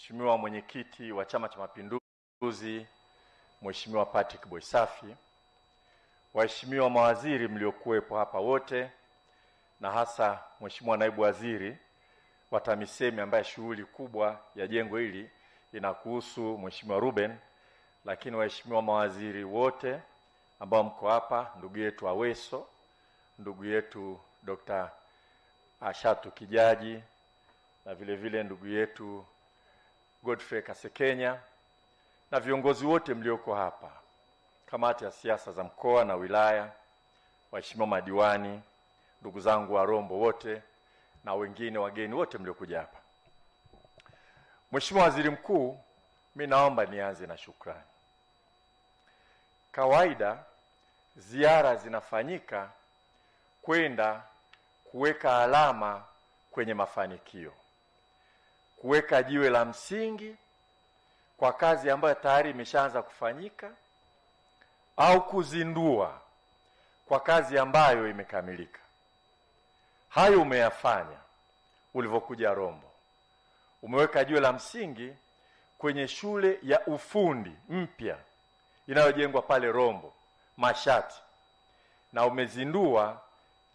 Mheshimiwa Mwenyekiti wa Chama cha Mapinduzi, Mheshimiwa Patrick Boisafi, waheshimiwa mawaziri mliokuwepo hapa wote, na hasa Mheshimiwa Naibu Waziri wa TAMISEMI ambaye shughuli kubwa ya jengo hili inakuhusu Mheshimiwa Ruben, lakini waheshimiwa mawaziri wote ambao mko hapa, ndugu yetu Aweso, ndugu yetu Dr. Ashatu Kijaji, na vile vile ndugu yetu Godfrey Kasekenya, na viongozi wote mlioko hapa, kamati ya siasa za mkoa na wilaya, waheshimiwa madiwani, ndugu zangu wa Rombo wote, na wengine wageni wote mliokuja hapa. Mheshimiwa Waziri Mkuu, mimi naomba nianze na shukrani. Kawaida ziara zinafanyika kwenda kuweka alama kwenye mafanikio, kuweka jiwe la msingi kwa kazi ambayo tayari imeshaanza kufanyika, au kuzindua kwa kazi ambayo imekamilika. Hayo umeyafanya ulivyokuja Rombo. Umeweka jiwe la msingi kwenye shule ya ufundi mpya inayojengwa pale Rombo Mashati, na umezindua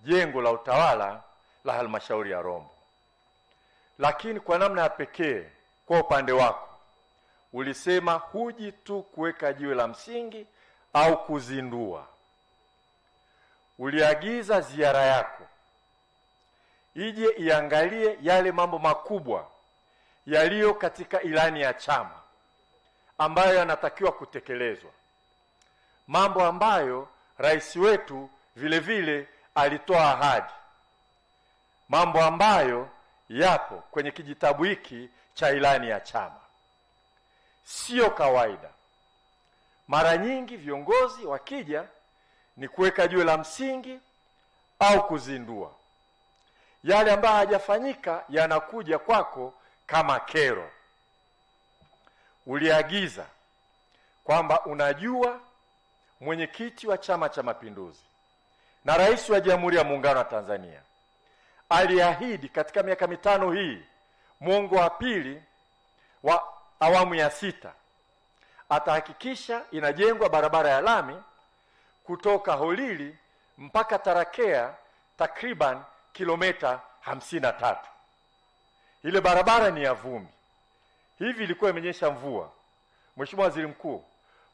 jengo la utawala la halmashauri ya Rombo. Lakini kwa namna ya pekee, kwa upande wako ulisema huji tu kuweka jiwe la msingi au kuzindua. Uliagiza ziara yako ije iangalie yale mambo makubwa yaliyo katika ilani ya chama ambayo yanatakiwa kutekelezwa, mambo ambayo rais wetu vile vile alitoa ahadi, mambo ambayo yapo kwenye kijitabu hiki cha ilani ya chama. Sio kawaida. Mara nyingi viongozi wakija ni kuweka jiwe la msingi au kuzindua. Yale ambayo hajafanyika yanakuja kwako kama kero. Uliagiza kwamba unajua mwenyekiti wa Chama cha Mapinduzi na rais wa Jamhuri ya Muungano wa Tanzania aliahidi katika miaka mitano hii, muongo wa pili wa awamu ya 6, atahakikisha inajengwa barabara ya lami kutoka Holili mpaka Tarakea, takriban kilomita 53. Ile barabara ni ya vumbi. Hivi ilikuwa imenyesha mvua. Mheshimiwa Waziri Mkuu,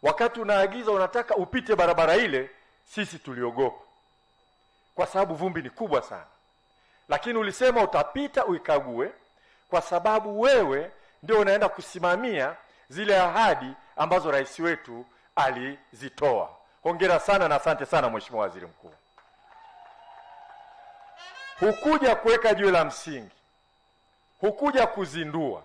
wakati unaagiza unataka upite barabara ile, sisi tuliogopa kwa sababu vumbi ni kubwa sana. Lakini ulisema utapita uikague, kwa sababu wewe ndio unaenda kusimamia zile ahadi ambazo rais wetu alizitoa. Hongera sana na asante sana Mheshimiwa Waziri Mkuu. Hukuja kuweka jiwe la msingi, hukuja kuzindua,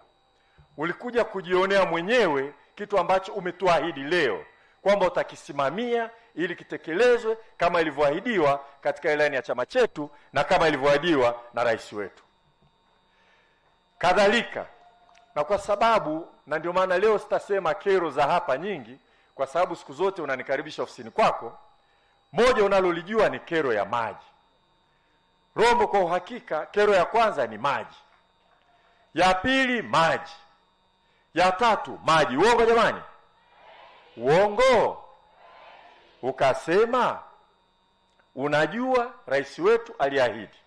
ulikuja kujionea mwenyewe kitu ambacho umetuahidi leo kwamba utakisimamia ili kitekelezwe kama ilivyoahidiwa katika ilani ya chama chetu na kama ilivyoahidiwa na rais wetu. Kadhalika, na kwa sababu, na ndio maana leo sitasema kero za hapa nyingi, kwa sababu siku zote unanikaribisha ofisini kwako, moja unalolijua ni kero ya maji. Rombo kwa uhakika kero ya kwanza ni maji, ya pili maji, ya tatu maji. Uongo jamani? Uongo? Ukasema unajua rais wetu aliahidi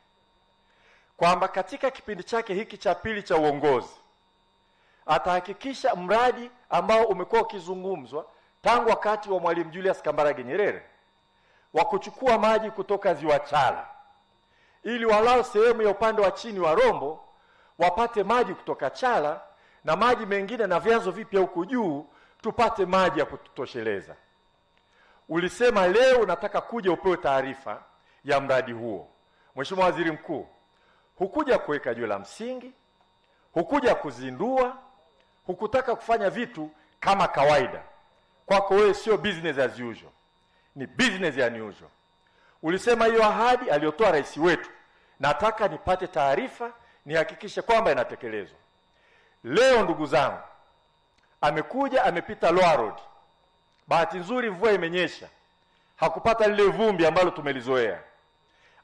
kwamba katika kipindi chake hiki cha pili cha uongozi atahakikisha mradi ambao umekuwa ukizungumzwa tangu wakati wa Mwalimu Julius Kambarage Nyerere wa kuchukua maji kutoka Ziwa Chala, ili walao sehemu ya upande wa chini wa Rombo wapate maji kutoka Chala, na maji mengine na vyanzo vipya huku juu tupate maji ya kutosheleza. Ulisema leo unataka kuja upewe taarifa ya mradi huo. Mheshimiwa Waziri Mkuu, hukuja kuweka jiwe la msingi, hukuja kuzindua, hukutaka kufanya vitu kama kawaida. Kwako wewe sio business as usual, ni business unusual. Ulisema hiyo ahadi aliyotoa rais wetu, nataka nipate taarifa nihakikishe kwamba inatekelezwa. Leo ndugu zangu, amekuja amepita Lower Road. Bahati nzuri mvua imenyesha, hakupata lile vumbi ambalo tumelizoea.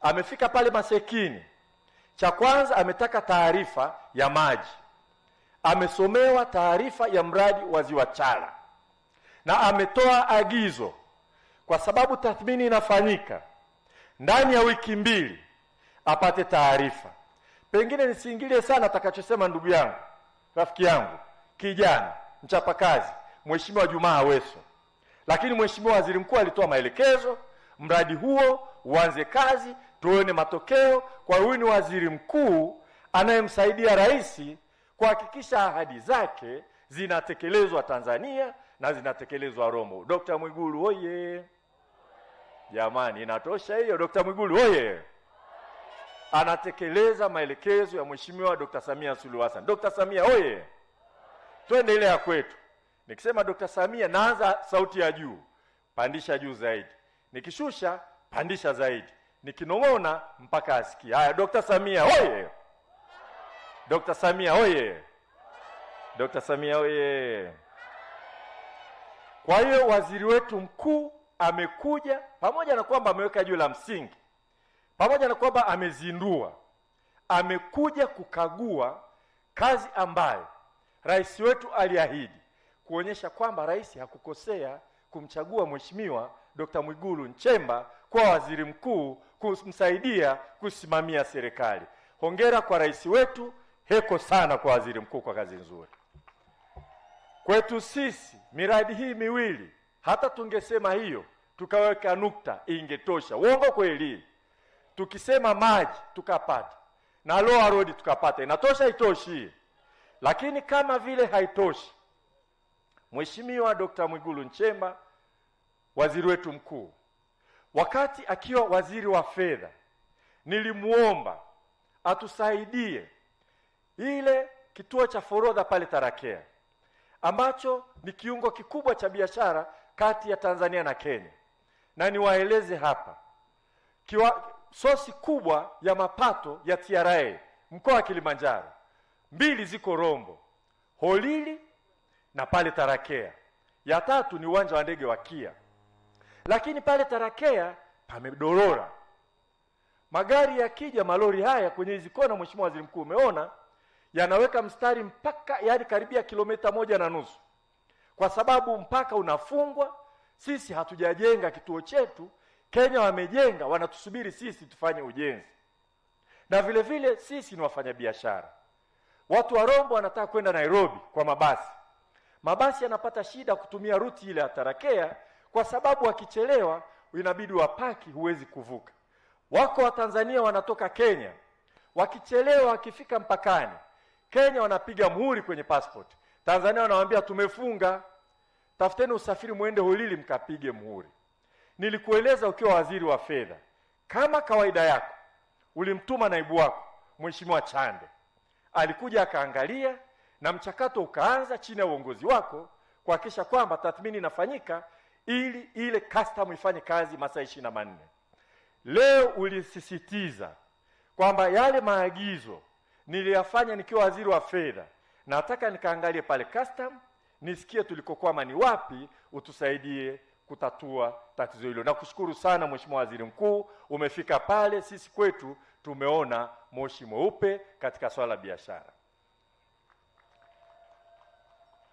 Amefika pale Masekini, cha kwanza ametaka taarifa ya maji. amesomewa taarifa ya mradi wa Ziwa Chala na ametoa agizo, kwa sababu tathmini inafanyika ndani ya wiki 2, apate taarifa. Pengine nisiingilie sana atakachosema ndugu yangu, rafiki yangu, kijana mchapakazi, Mheshimiwa Juma Aweso, lakini Mheshimiwa Waziri Mkuu alitoa maelekezo mradi huo uanze kazi, tuone matokeo. Kwa huyu ni waziri mkuu anayemsaidia rais kuhakikisha ahadi zake zinatekelezwa Tanzania na zinatekelezwa Rombo. Dr. Mwigulu oye! Jamani, inatosha hiyo. Dr. Mwigulu oye! Anatekeleza maelekezo ya Mheshimiwa Dr. Samia Suluhu Hassan. Dr. Samia oye! Twende ile ya kwetu. Nikisema Dr. Samia naanza sauti ya juu, pandisha juu zaidi. Nikishusha, pandisha zaidi. Nikinong'ona mpaka asikie. Haya, Dr. Samia oye! Dr. Samia oye! Dr. Samia oye! Kwa hiyo waziri wetu mkuu amekuja, pamoja na kwamba ameweka jiwe la msingi, pamoja na kwamba amezindua, amekuja kukagua kazi ambayo rais wetu aliahidi, kuonyesha kwamba rais hakukosea kumchagua Mheshimiwa Dr. Mwigulu Nchemba kwa waziri mkuu kumsaidia kusimamia serikali. Hongera kwa rais wetu, heko sana kwa waziri mkuu kwa kazi nzuri. Kwetu sisi miradi hii miwili, hata tungesema hiyo tukaweka nukta ingetosha. Uongo kweli? Tukisema maji tukapata na Lower Road tukapata, inatosha itoshi? Lakini kama vile haitoshi, Mheshimiwa Dr. Mwigulu Nchemba, waziri wetu mkuu, wakati akiwa waziri wa fedha, nilimuomba atusaidie ile kituo cha forodha pale Tarakea, ambacho ni kiungo kikubwa cha biashara kati ya Tanzania na Kenya. Na niwaeleze hapa, sosi kubwa ya mapato ya TRA mkoa wa Kilimanjaro, 2 ziko Rombo, Holili na pale Tarakea. Ya 3 ni uwanja wa ndege wa Kia. Lakini pale Tarakea pamedorora. Magari yakija, malori haya kwenye hizo kona, Mheshimiwa Waziri Mkuu, umeona yanaweka mstari mpaka yani karibia kilomita 1.5, kwa sababu mpaka unafungwa. Sisi hatujajenga kituo chetu, Kenya wamejenga, wanatusubiri sisi tufanye ujenzi. Na vile vile sisi ni wafanyabiashara. Watu wa Rombo wanataka kwenda Nairobi kwa mabasi. Mabasi yanapata shida kutumia ruti ile ya Tarakea, kwa sababu wakichelewa inabidi wapaki, huwezi kuvuka. Wako wa Tanzania wanatoka Kenya, wakichelewa wakifika mpakani, Kenya wanapiga muhuri kwenye passport, Tanzania wanawaambia tumefunga, tafuteni usafiri muende Holili mkapige muhuri. Nilikueleza ukiwa waziri wa fedha, kama kawaida yako ulimtuma naibu wako Mheshimiwa Chande, alikuja akaangalia na mchakato ukaanza chini ya uongozi wako kuhakikisha kwamba tathmini inafanyika ili ile custom ifanye kazi masaa 24. Leo ulisisitiza kwamba yale maagizo niliyafanya nikiwa waziri wa fedha, nataka nikaangalie pale custom, nisikie tulikokwama ni wapi, utusaidie kutatua tatizo hilo. Nakushukuru sana Mheshimiwa Waziri Mkuu, umefika pale, sisi kwetu tumeona moshi mweupe katika swala la biashara.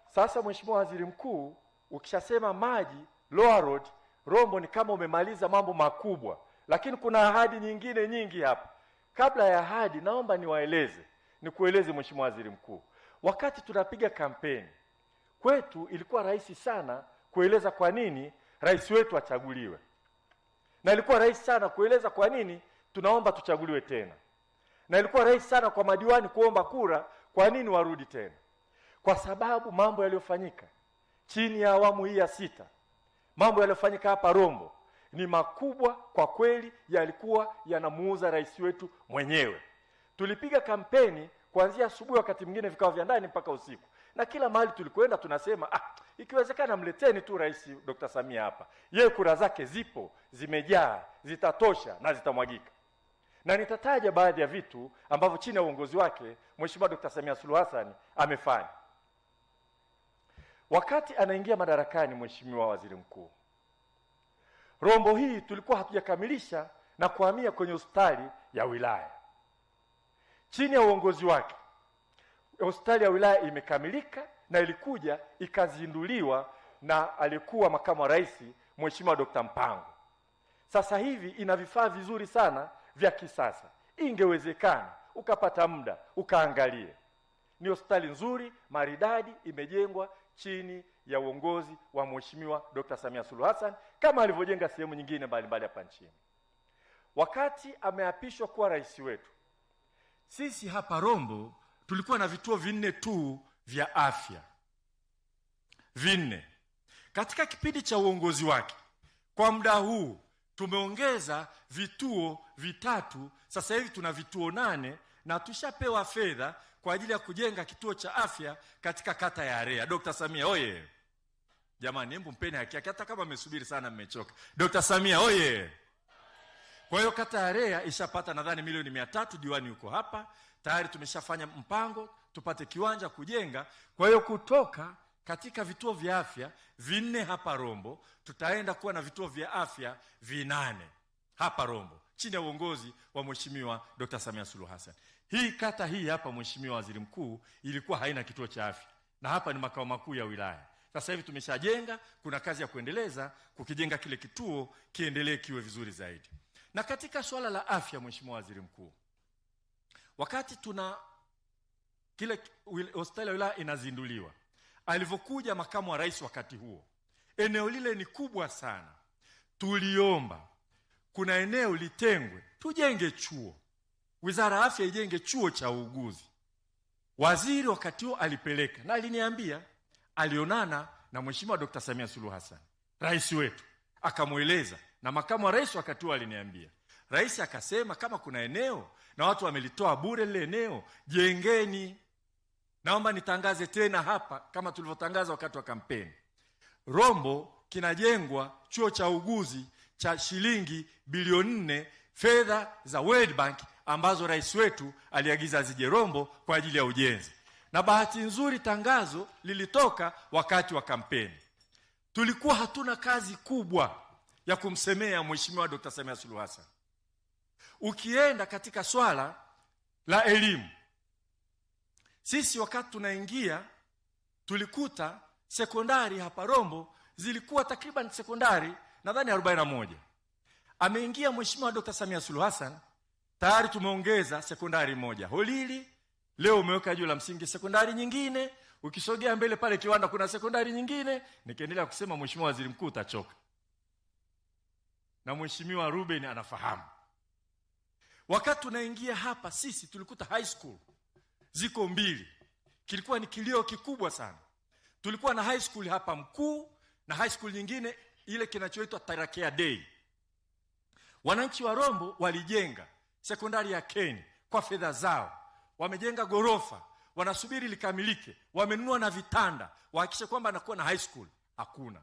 Sasa Mheshimiwa Waziri Mkuu, ukishasema maji, Lower Road, Rombo, ni kama umemaliza mambo makubwa, lakini kuna ahadi nyingine nyingi hapa. Kabla ya ahadi, naomba nikueleze Mheshimiwa Waziri Mkuu, wakati tunapiga kampeni kwetu ilikuwa rahisi sana kueleza kwa nini rais wetu achaguliwe, na ilikuwa rahisi sana kueleza kwa nini tunaomba tuchaguliwe tena, na ilikuwa rahisi sana kwa madiwani kuomba kura kwa nini warudi tena, kwa sababu mambo yaliyofanyika chini ya awamu hii ya 6, mambo yaliyofanyika hapa Rombo ni makubwa kwa kweli, yalikuwa yanamuuza rais wetu mwenyewe. Tulipiga kampeni kuanzia asubuhi, wakati mwingine vikao vya ndani mpaka usiku, na kila mahali tulikwenda tunasema ikiwezekana mleteni tu Rais Dr. Samia hapa, yeye kura zake zipo, zimejaa, zitatosha na zitamwagika. Na nitataja baadhi ya vitu ambavyo chini ya uongozi wake Mheshimiwa Dr. Samia Suluhu Hassan amefanya. Wakati anaingia madarakani Mheshimiwa Waziri Mkuu, Rombo hii tulikuwa hatujakamilisha na kuhamia kwenye hospitali ya wilaya. Chini ya uongozi wake hospitali ya wilaya imekamilika na ilikuja ikazinduliwa na alikuwa makamu wa rais Mheshimiwa Dr. Mpango. Sasa hivi ina vifaa vizuri sana vya kisasa. Ingewezekana ukapata muda ukaangalie. Ni hospitali nzuri, maridadi, imejengwa chini ya uongozi wa Mheshimiwa Dr. Samia Suluhu Hassan kama alivyojenga sehemu nyingine mbalimbali hapa nchini. Wakati ameapishwa kuwa rais wetu, sisi hapa Rombo tulikuwa na vituo 4 tu vya afya. 4. Katika kipindi cha uongozi wake, kwa muda huu tumeongeza vituo 3. Sasa hivi tuna vituo 8 na tushapewa fedha kwa ajili ya kujenga kituo cha afya katika kata ya Area. Dr. Samia oye! Jamani, hebu mpeni haki yake, hata kama mmesubiri sana mmechoka. Dr. Samia oye! Kwa hiyo kata ya Area ishapata nadhani milioni 300, diwani yuko hapa. Tayari tumeshafanya mpango tupate kiwanja kujenga. Kwa hiyo kutoka katika vituo vya afya 4 hapa Rombo, tutaenda kuwa na vituo vya afya 8 hapa Rombo chini ya uongozi wa Mheshimiwa Dr. Samia Suluhu Hassan. Hii kata hii hapa, Mheshimiwa Waziri Mkuu, ilikuwa haina kituo cha afya, na hapa ni makao makuu ya wilaya. Sasa hivi tumeshajenga, kuna kazi ya kuendeleza kukijenga kile kituo kiendelee kiwe vizuri zaidi. Na katika swala la afya, Mheshimiwa Waziri Mkuu, wakati tuna kile hospitali ya wilaya inazinduliwa, alivyokuja makamu wa rais wakati huo, eneo lile ni kubwa sana. Tuliomba kuna eneo litengwe tujenge chuo. Wizara ya Afya ijenge chuo cha uuguzi. Waziri wakati huo alipeleka na aliniambia alionana na Mheshimiwa Dr. Samia Suluhu Hassan, rais wetu, akamueleza, na makamu wa rais wakati huo aliniambia. Rais akasema kama kuna eneo na watu wamelitoa bure lile eneo, jengeni. Naomba nitangaze tena hapa kama tulivyotangaza wakati wa kampeni. Rombo kinajengwa chuo cha uuguzi cha shilingi bilioni 4, fedha za World Bank ambazo rais wetu aliagiza zije Rombo kwa ajili ya ujenzi. Na bahati nzuri tangazo lilitoka wakati wa kampeni. Tulikuwa hatuna kazi kubwa ya kumsemea Mheshimiwa Dr. Samia Suluhu Hassan. Ukienda katika swala la elimu, sisi wakati tunaingia tulikuta sekondari hapa Rombo zilikuwa takriban sekondari nadhani 41. Ameingia Mheshimiwa Dr. Samia Suluhu Hassan, tayari tumeongeza sekondari 1 Holili, leo umeweka juu la msingi sekondari nyingine. Ukisogea mbele pale Kiwanda kuna sekondari nyingine. Nikiendelea kusema Mheshimiwa Waziri Mkuu utachoka. Na Mheshimiwa Ruben anafahamu. Wakati tunaingia hapa sisi tulikuta high school ziko 2. Kilikuwa ni kilio kikubwa sana. Tulikuwa na high school hapa Mkuu na high school nyingine ile kinachoitwa Tarakea Day. Wananchi wa Rombo walijenga sekondari ya Keni kwa fedha zao. Wamejenga gorofa, wanasubiri likamilike, wamenunua na vitanda, wahakikishe kwamba anakuwa na high school. Hakuna.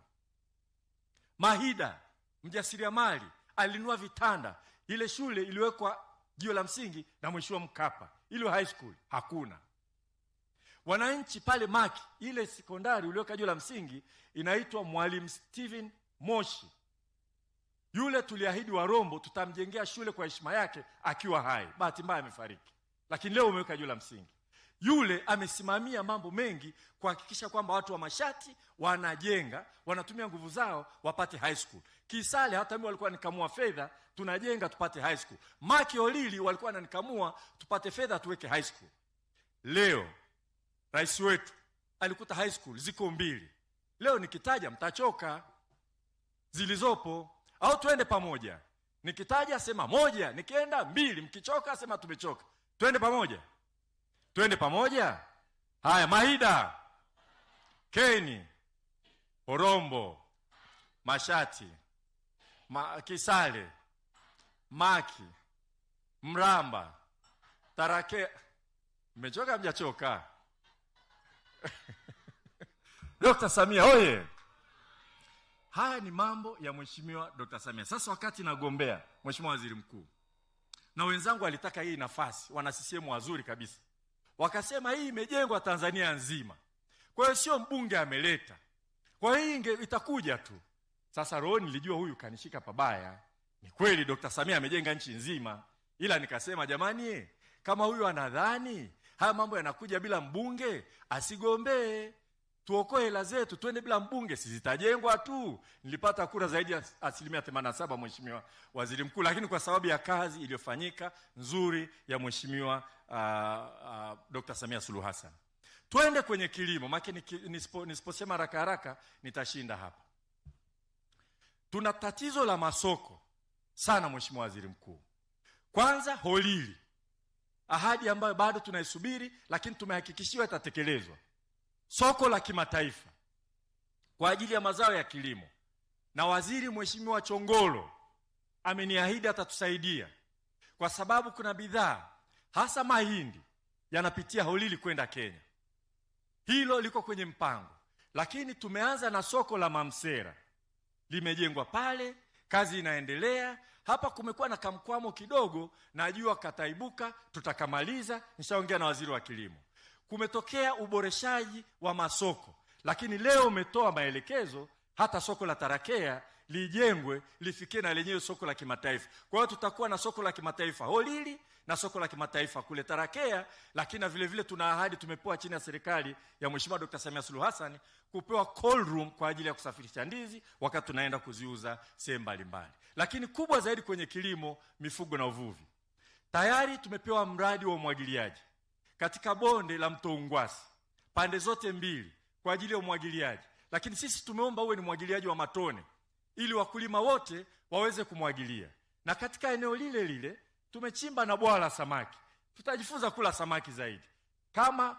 Mahida mjasiriamali alinunua vitanda, ile shule iliwekwa jiwe la msingi na Mheshimiwa Mkapa, ile high school hakuna. Wananchi pale Maki, ile sekondari iliweka jiwe la msingi inaitwa Mwalimu Steven Moshi. Yule tuliahidi wa Rombo tutamjengea shule kwa heshima yake akiwa hai. Bahati mbaya amefariki. Lakini leo umeweka jiwe la msingi. Yule amesimamia mambo mengi kuhakikisha kwamba watu wa Mashati wanajenga, wanatumia nguvu zao wapate high school. Kisale hata mimi walikuwa nikamua fedha tunajenga tupate high school. Maki Holili walikuwa wananikamua tupate fedha tuweke high school. Leo rais wetu alikuta high school ziko 2. Leo nikitaja mtachoka zilizopo, au twende pamoja. Nikitaja sema 1, nikienda 2, mkichoka sema tumechoka. Twende pamoja. Twende pamoja. Haya, Mahida, Keni, Rombo, Mashati, Kisale, Maki, Mramba, Tarakea. Mmechoka mjachoka? Dr. Samia oye! Haya ni mambo ya Mheshimiwa Dr. Samia. Sasa wakati nagombea Mheshimiwa Waziri Mkuu, na wenzangu walitaka hii nafasi, wana CCM wazuri kabisa. Wakasema hii imejengwa Tanzania nzima. Kwa hiyo sio mbunge ameleta. Kwa hiyo itakuja tu. Sasa roho nilijua huyu kanishika pabaya. Ni kweli Dr. Samia amejenga nchi nzima. Ila nikasema jamani, kama huyu anadhani Haya mambo yanakuja bila mbunge, asigombee. Tuokoe hela zetu, twende bila mbunge, sizitajengwa tu. Nilipata kura zaidi ya 87% Mheshimiwa Waziri Mkuu, lakini kwa sababu ya kazi iliyofanyika nzuri ya Mheshimiwa Dr. Samia Suluhu Hassan. Twende kwenye kilimo, maana nisiposema haraka nitashinda hapa. Tuna tatizo la masoko sana Mheshimiwa Waziri Mkuu. Kwanza Holili, ahadi ambayo bado tunaisubiri, lakini tumehakikishiwa itatekelezwa. Soko la kimataifa kwa ajili ya mazao ya kilimo, na Waziri Mheshimiwa Chongolo ameniahidi atatusaidia, kwa sababu kuna bidhaa hasa mahindi yanapitia Holili kwenda Kenya. Hilo liko kwenye mpango. Lakini tumeanza na soko la Mamsera, limejengwa pale, kazi inaendelea. Hapa kumekuwa na kamkwamo kidogo, najua kataibuka, tutakamaliza. Nishaongea na waziri wa kilimo. Kumetokea uboreshaji wa masoko, lakini leo umetoa maelekezo hata soko la Tarakea lijengwe, lifikie na lenyewe soko la kimataifa. Kwa hiyo tutakuwa na soko la kimataifa Holili na soko la kimataifa kule Tarakea, lakini vile vile tuna ahadi tumepewa chini ya serikali ya Mheshimiwa Dr. Samia Suluhu Hassan kupewa cold room kwa ajili ya kusafirisha ndizi wakati tunaenda kuziuza sehemu mbalimbali. Lakini kubwa zaidi kwenye kilimo, mifugo na uvuvi, tayari tumepewa mradi wa umwagiliaji katika bonde la mto Ungwasi pande zote mbili kwa ajili ya umwagiliaji. Lakini sisi tumeomba uwe ni umwagiliaji wa matone ili wakulima wote waweze kumwagilia. Na katika eneo lile lile tumechimba na bwawa la samaki. Tutajifunza kula samaki zaidi, kama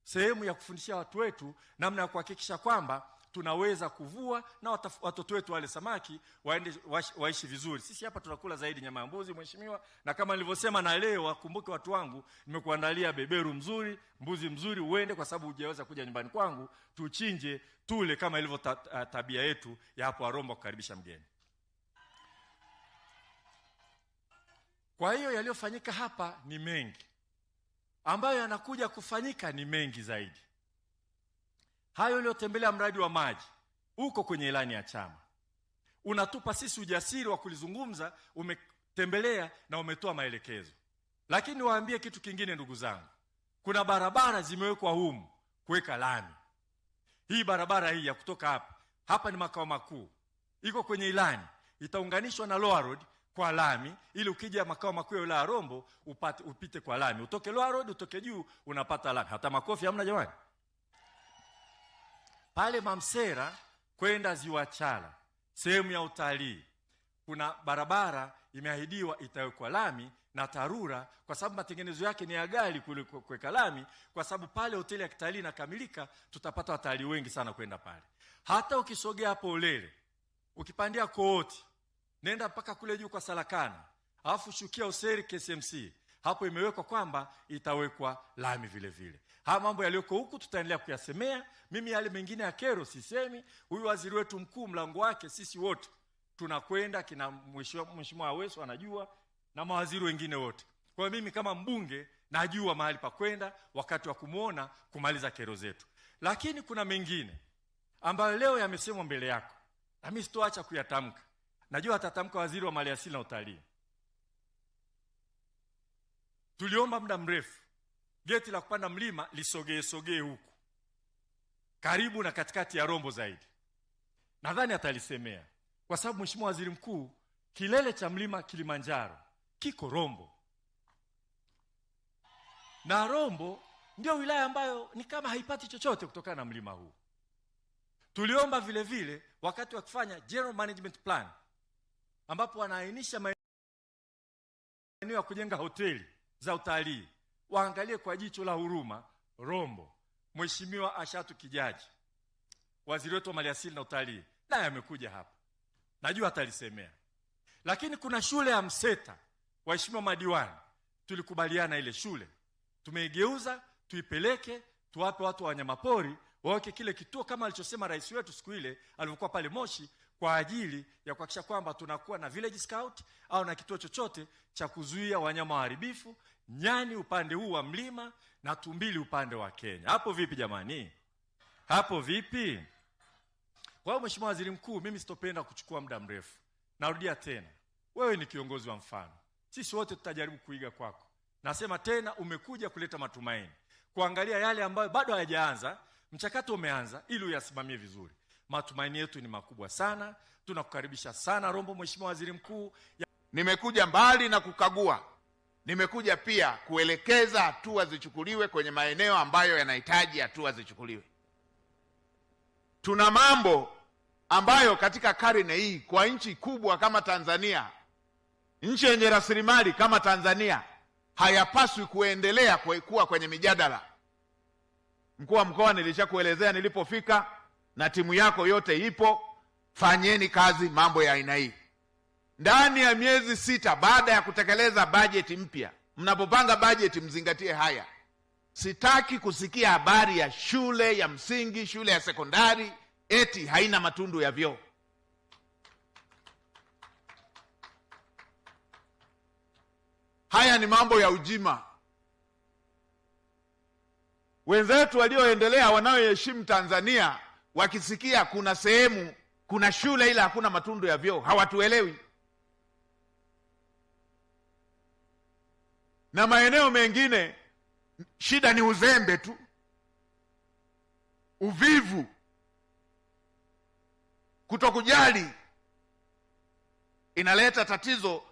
sehemu ya kufundishia watu wetu namna ya kuhakikisha kwamba tunaweza kuvua na watoto wetu wale samaki waende waishi vizuri. Sisi hapa tunakula zaidi nyama ya mbuzi Mheshimiwa, na kama nilivyosema, na leo wakumbuke watu wangu, nimekuandalia beberu mzuri, mbuzi mzuri, uende kwa sababu hujaweza kuja nyumbani kwangu, tuchinje tule kama ilivyo tabia yetu ya hapo Arombo kukaribisha mgeni. Kwa hiyo yaliyofanyika hapa ni mengi, ambayo yanakuja kufanyika ni mengi zaidi. Hayo uliotembelea mradi wa maji uko kwenye ilani ya chama, unatupa sisi ujasiri wa kulizungumza. Umetembelea na umetoa maelekezo. Lakini waambie kitu kingine, ndugu zangu, kuna barabara zimewekwa humu kuweka lami. Hii barabara hii ya kutoka hapa ni makao makuu, iko kwenye ilani, itaunganishwa na Lower Road kwa lami, ili ukija makao makuu ya wilaya Rombo upite kwa lami, utoke Lower Road utoke juu unapata lami. Hata makofi hamna jamani? Pale Mamsera kwenda Ziwa Chala, sehemu ya utalii, kuna barabara imeahidiwa itawekwa lami na TARURA, kwa sababu matengenezo yake ni ya gari kuliko kuweka lami, kwa sababu pale hoteli ya kitalii inakamilika, tutapata watalii wengi sana kwenda pale. Hata ukisogea hapo Ulele, ukipandia Kooti, nenda mpaka kule juu kwa Salakana, alafu shukia Useri KSMC, hapo imewekwa kwamba itawekwa lami vile vile. Haya mambo yaliyoko huku tutaendelea kuyasemea. Mimi yale mengine ya kero sisemi. Huyu waziri wetu mkuu, mlango wake sisi wote tunakwenda, kina Mheshimiwa Aweso anajua, na mawaziri wengine wote. Kwa hiyo mimi kama mbunge najua mahali pa kwenda wakati wa kumuona kumaliza kero zetu. Lakini kuna mengine ambayo leo yamesemwa mbele yako, na mimi sitoacha kuyatamka. Najua atatamka waziri wa maliasili na utalii. Tuliomba muda mrefu geti la kupanda mlima lisogee huku karibu na katikati ya Rombo zaidi. Nadhani atalisemea, kwa sababu Mheshimiwa Waziri Mkuu, kilele cha mlima Kilimanjaro kiko Rombo, na Rombo ndio wilaya ambayo ni kama haipati chochote kutokana na mlima huu. Tuliomba vile vile wakati wa kufanya General Management Plan, ambapo wanaainisha maeneo ya kujenga hoteli za utalii, waangalie kwa jicho la huruma Rombo. Mheshimiwa Ashatu Kijaji, waziri wetu wa maliasili na utalii, naye amekuja hapa, najua atalisemea. Lakini kuna shule ya Mseta, waheshimiwa madiwani, tulikubaliana ile shule tumeigeuza, tuipeleke, tuwape watu wa wanyamapori waweke kile kituo kama alichosema rais wetu siku ile alivyokuwa pale Moshi, kwa ajili ya kuhakikisha kwamba tunakuwa na village scout au na kituo chochote cha kuzuia wanyama waharibifu, nyani upande huu wa mlima na tumbili upande wa Kenya. Hapo vipi jamani? Hapo vipi? Kwa hiyo Mheshimiwa Waziri Mkuu, mimi sitopenda kuchukua muda mrefu. Narudia tena, wewe ni kiongozi wa mfano. Sisi wote tutajaribu kuiga kwako. Nasema tena umekuja kuleta matumaini, kuangalia yale ambayo bado hayajaanza. Mchakato umeanza ili uyasimamie vizuri. Matumaini yetu ni makubwa sana. Tunakukaribisha sana Rombo, Mheshimiwa Waziri Mkuu. Nimekuja mbali na kukagua, nimekuja pia kuelekeza hatua zichukuliwe kwenye maeneo ambayo yanahitaji hatua zichukuliwe. Tuna mambo ambayo katika karne hii, kwa nchi kubwa kama Tanzania, nchi yenye rasilimali kama Tanzania, hayapaswi kuendelea kuwa kwenye mijadala. Mkuu wa mkoa, nilishakuelezea nilipofika, na timu yako yote ipo. Fanyeni kazi mambo ya aina hii. Ndani ya miezi 6 baada ya kutekeleza bajeti mpya, mnapopanga bajeti mzingatie haya. Sitaki kusikia habari ya shule ya msingi, shule ya sekondari eti haina matundu ya vyoo. Haya ni mambo ya ujima. Wenzetu walioendelea, wanaoheshimu Tanzania, wakisikia kuna sehemu kuna shule ila hakuna matundu ya vyoo, hawatuelewi. Na maeneo mengine shida ni uzembe tu, uvivu, kutokujali, inaleta tatizo.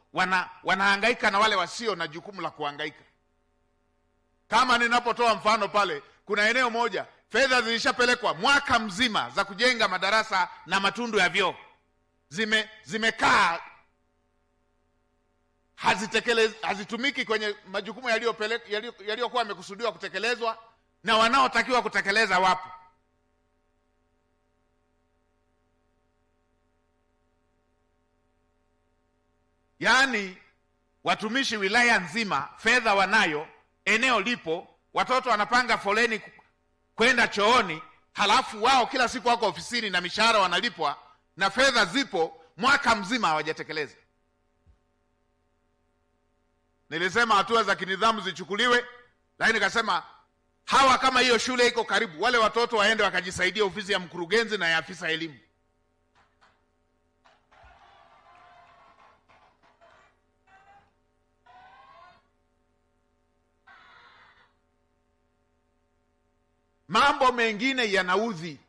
Wanahangaika na wale wasio na jukumu la kuhangaika. Kama ninapotoa mfano pale, kuna eneo moja fedha zilishapelekwa mwaka mzima za kujenga madarasa na matundu ya vyoo, zimekaa hazitumiki kwenye majukumu yaliyokuwa yamekusudiwa kutekelezwa, na wanaotakiwa kutekeleza wapo. Yaani watumishi wilaya nzima fedha wanayo, eneo lipo, watoto wanapanga foleni kwenda chooni, halafu wao kila siku wako ofisini na mishahara wanalipwa na fedha zipo, mwaka mzima hawajatekeleza. Nilisema hatua za kinidhamu zichukuliwe, lakini nikasema hawa, kama hiyo shule iko karibu, wale watoto waende wakajisaidia ofisi ya mkurugenzi na ya afisa elimu. Mambo mengine yanaudhi.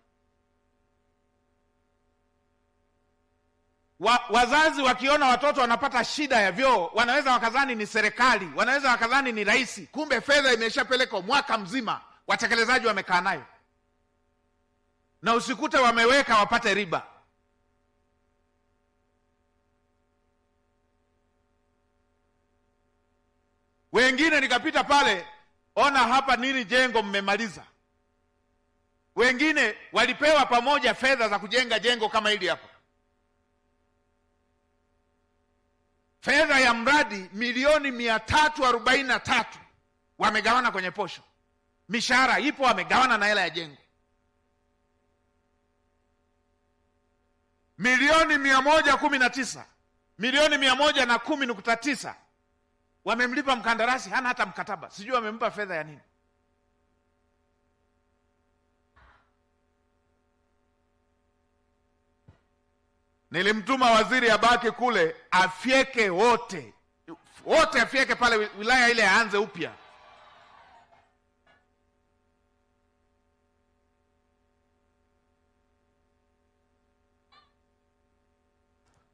Wazazi wakiona watoto wanapata shida ya vyoo, wanaweza wakadhani ni serikali, wanaweza wakadhani ni rais, kumbe fedha imeshapelekwa mwaka mzima, watekelezaji wamekaa nayo, na usikute wameweka wapate riba. Wengine nikapita pale, ona hapa nini jengo mmemaliza. Wengine walipewa pamoja fedha za kujenga jengo kama hili hapa. Fedha ya mradi milioni 343 wamegawana kwenye posho. Mishahara ipo, wamegawana na hela ya jengo. Milioni 119, milioni 110.9 wamemlipa mkandarasi, hana hata mkataba. Sijui wamempa fedha ya nini. Nilimtuma waziri abaki kule afyeke wote afyeke pale wilaya ile, aanze upya.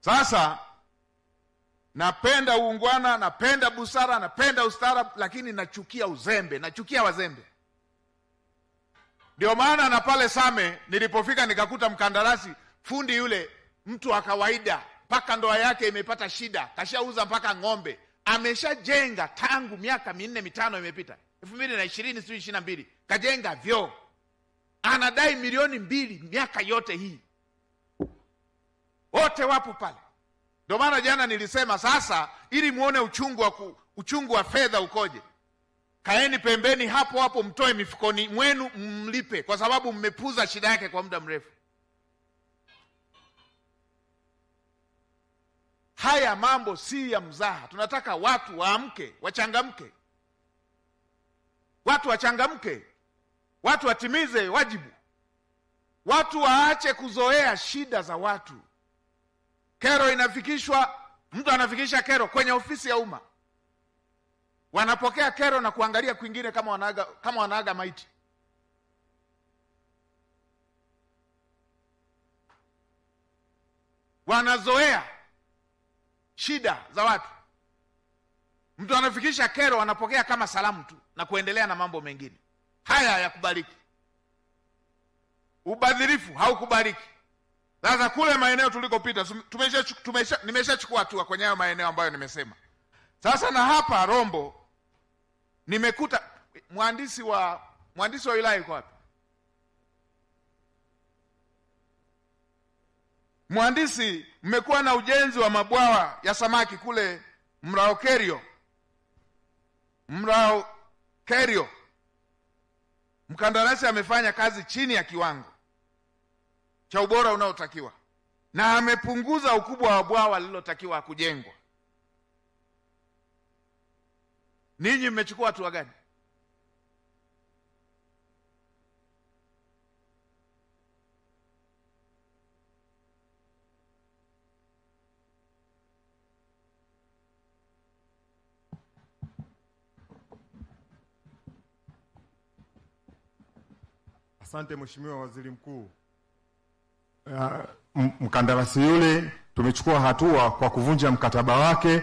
Sasa napenda uungwana, napenda busara, napenda ustaarabu, lakini nachukia uzembe, nachukia wazembe. Ndio maana na pale Same nilipofika nikakuta mkandarasi, fundi yule mtu wa kawaida, mpaka ndoa yake imepata shida, kashauza mpaka ng'ombe, ameshajenga tangu miaka 4-5 imepita, 2020 sio 22, kajenga vyoo, anadai milioni 2 miaka yote hii. Wote wapo pale. Ndio maana jana nilisema sasa, ili muone uchungu wa fedha ukoje, kaeni pembeni hapo hapo, mtoe mifukoni mwenu mlipe, kwa sababu mmepuza shida yake kwa muda mrefu. Haya mambo si ya mzaha. Tunataka watu waamke, wachangamke. Watu wachangamke. Watu watimize wajibu. Watu waache kuzoea shida za watu. Kero inafikishwa, mtu anafikisha kero kwenye ofisi ya umma. wanapokea kero na kuangalia kwingine kama wanaaga maiti. Wanazoea shida za watu. Mtu anafikisha kero, wanapokea kama salamu tu na kuendelea na mambo mengine. Haya hayakubaliki. Ubadhirifu haukubaliki. Sasa kule maeneo tulikopita nimeshachukua hatua kwenye hayo maeneo ambayo nimesema. Sasa na hapa Rombo nimekuta mhandisi wa wilaya yuko wapi? Mhandisi, mmekuwa na ujenzi wa mabwawa ya samaki kule Mrao Kerio. Mkandarasi amefanya kazi chini ya kiwango cha ubora unaotakiwa na amepunguza ukubwa wa bwawa lililotakiwa kujengwa. Ninyi mmechukua hatua gani? Asante Mheshimiwa Waziri Mkuu. Mkandarasi yule tumechukua hatua kwa kuvunja mkataba wake,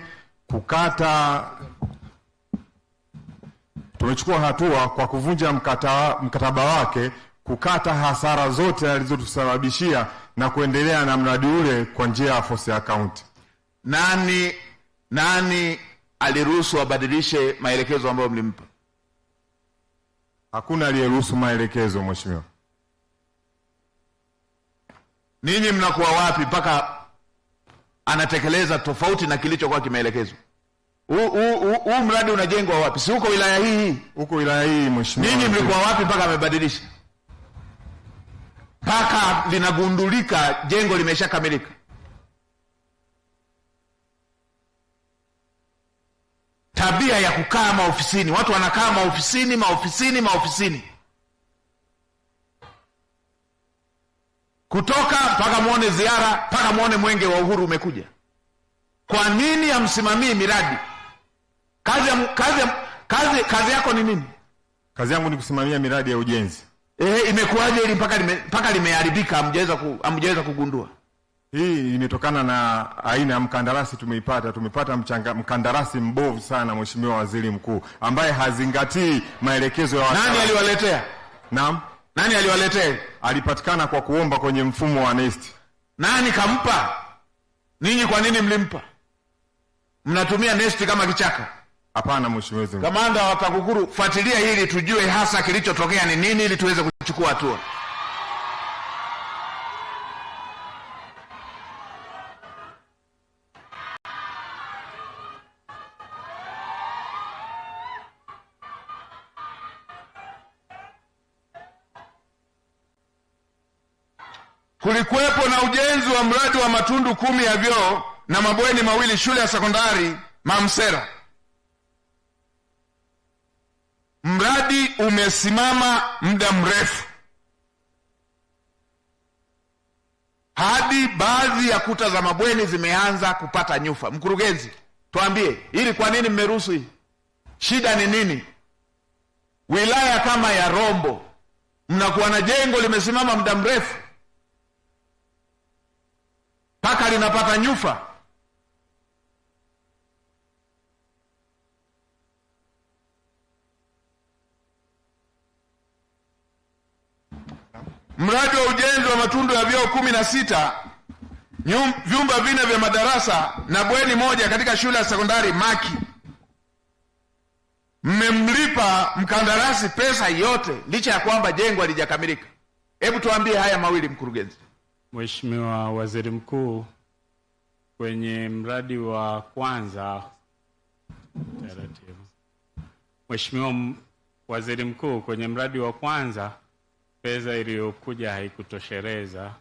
kukata hasara zote alizotusababishia na kuendelea na mradi ule kwa njia ya force account. Nani aliruhusu abadilishe maelekezo ambayo mlimpa? Hakuna aliyeruhusu maelekezo, Mheshimiwa. Ninyi mnakuwa wapi mpaka anatekeleza tofauti na kilichokuwa kimeelekezwa? Huu mradi unajengwa wapi? Si huko wilaya hii? Huko wilaya hii, Mheshimiwa. Ninyi mlikuwa wapi mpaka amebadilisha? Mpaka linagundulika jengo limeshakamilika. Tabia ya kukaa maofisini, watu wanakaa maofisini. Kutoka mpaka muone ziara, mpaka muone mwenge wa uhuru umekuja. Kwa nini hamsimamii miradi? Kazi yako ni nini? Kazi yangu ni kusimamia miradi ya ujenzi. Imekuwaje ili mpaka limeharibika hamjaweza kugundua? Hii imetokana na aina ya mkandarasi tumepata mkandarasi mbovu sana, Mheshimiwa Waziri Mkuu, ambaye hazingatii maelekezo ya Nani aliwaletea? Naam. Nani aliwaletea? Alipatikana kwa kuomba kwenye mfumo wa NeST. Nani kampa? Ninyi kwa nini mlimpa? Mnatumia NeST kama kichaka? Hapana, Mheshimiwa Waziri Mkuu. Kamanda wa TAKUKURU, fuatilia hili tujue hasa kilichotokea ni nini ili tuweze kuchukua hatua. Kulikuwepo na ujenzi wa mradi wa matundu 10 ya vyoo na mabweni mawili shule ya sekondari Mamsera. Mradi umesimama muda mrefu, hadi baadhi ya kuta za mabweni zimeanza kupata nyufa. Mkurugenzi, tuambie, ili kwa nini mmeruhusu hii? Shida ni nini? Wilaya kama ya Rombo mnakuwa na jengo limesimama muda mrefu mpaka linapata nyufa. Mradi wa ujenzi wa matundu ya vyoo 16, vyumba 4 vya madarasa na bweni moja katika shule ya sekondari Maki. Mmemlipa mkandarasi pesa yote licha ya kwamba jengo halijakamilika. Hebu tuambie haya mawili, mkurugenzi. Mheshimiwa Waziri Mkuu, kwenye mradi wa kwanza Mheshimiwa Waziri Mkuu, kwenye mradi wa kwanza pesa iliyokuja haikutosheleza.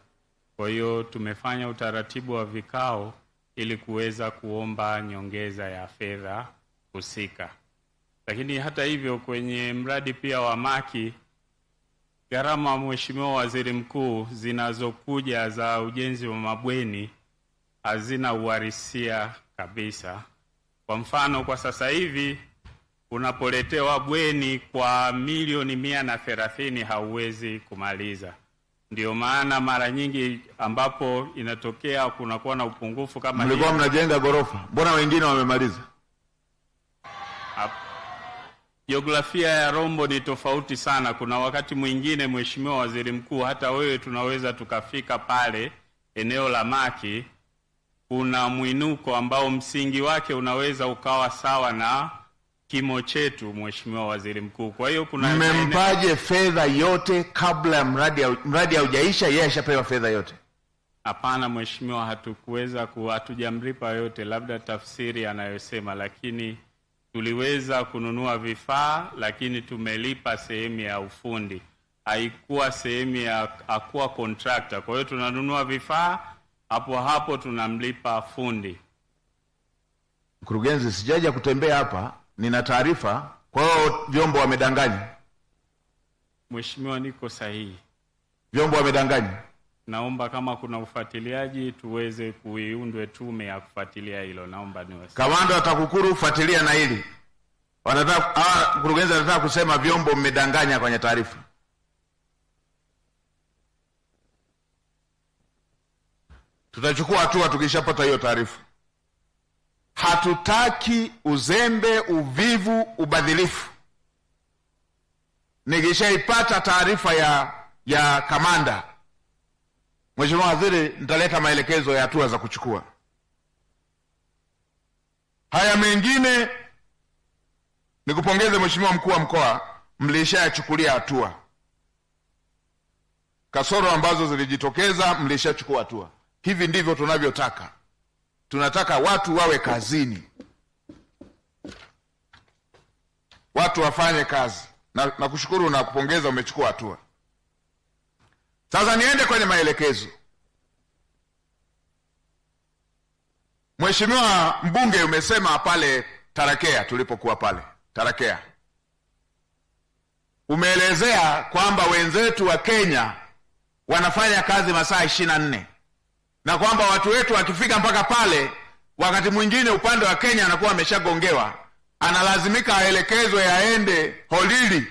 Kwa hiyo tumefanya utaratibu wa vikao ili kuweza kuomba nyongeza ya fedha husika. Lakini hata hivyo kwenye mradi pia wa Maki, gharama, Mheshimiwa Waziri Mkuu, zinazokuja za ujenzi wa mabweni hazina uhalisia kabisa. Kwa mfano, kwa sasa hivi unapoletewa bweni kwa milioni 130 hauwezi kumaliza. Ndio maana mara nyingi ambapo inatokea kunakuwa na upungufu kama hiyo. Mlikuwa mnajenga gorofa, mbona wengine wamemaliza? Jiografia ya Rombo ni tofauti sana. Kuna wakati mwingine, Mheshimiwa Waziri Mkuu, hata wewe tunaweza tukafika pale eneo la Maki, kuna mwinuko ambao msingi wake unaweza ukawa sawa na kimo chetu, Mheshimiwa Waziri Mkuu. Kwa hiyo kuna Mmempaje fedha yote kabla ya mradi haujaisha? Yeye ashapewa fedha yote? Hapana Mheshimiwa, hatujamlipa yote, labda tafsiri anayosema, lakini tuliweza kununua vifaa, lakini tumelipa sehemu ya ufundi. Haikuwa sehemu ya hakuwa contractor. Kwa hiyo tunanunua vifaa, hapo tunamlipa fundi. Mkurugenzi, sijaja kutembea hapa, nina taarifa. Kwa hiyo vyombo wamedanganya? Mheshimiwa, niko sahihi. Vyombo wamedanganya? Naomba kama kuna ufuatiliaji tuweze kuiundwe tume ya kufuatilia hilo. Naomba niwasilishe. Kamanda wa TAKUKURU, fuatilia na hili. Wanataka mkurugenzi anataka kusema vyombo mmedanganya kwenye taarifa. Tutachukua hatua tukishapata hiyo taarifa. Hatutaki uzembe, uvivu, ubadhilifu. Nikishaipata taarifa ya kamanda, Mheshimiwa Waziri, nitaleta maelekezo ya hatua za kuchukua. Haya mengine nikupongeze Mheshimiwa Mkuu wa Mkoa, mlishayachukulia hatua. Kasoro ambazo zilijitokeza mlishachukua hatua. Hivi ndivyo tunavyotaka. Tunataka watu wawe kazini, watu wafanye kazi. Na kushukuru na kupongeza umechukua hatua. Sasa niende kwenye maelekezo. Mheshimiwa mbunge, umesema pale Tarakea, tulipokuwa pale Tarakea, umeelezea kwamba wenzetu wa Kenya wanafanya kazi masaa 24 na kwamba watu wetu wakifika mpaka pale, wakati mwingine upande wa Kenya anakuwa ameshagongewa, analazimika aelekezwe aende Holili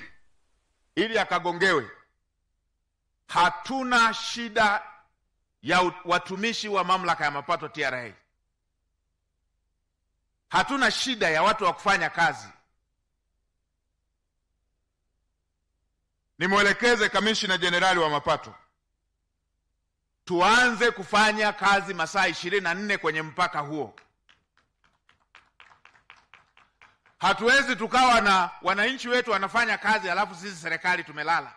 ili akagongewe. Hatuna shida ya watumishi wa mamlaka ya mapato TRA. Hatuna shida ya watu wa kufanya kazi. Nimwelekeze Kamishna Jenerali wa Mapato, tuanze kufanya kazi masaa 24 kwenye mpaka huo. Hatuwezi tukawa na wananchi wetu wanafanya kazi alafu sisi serikali tumelala.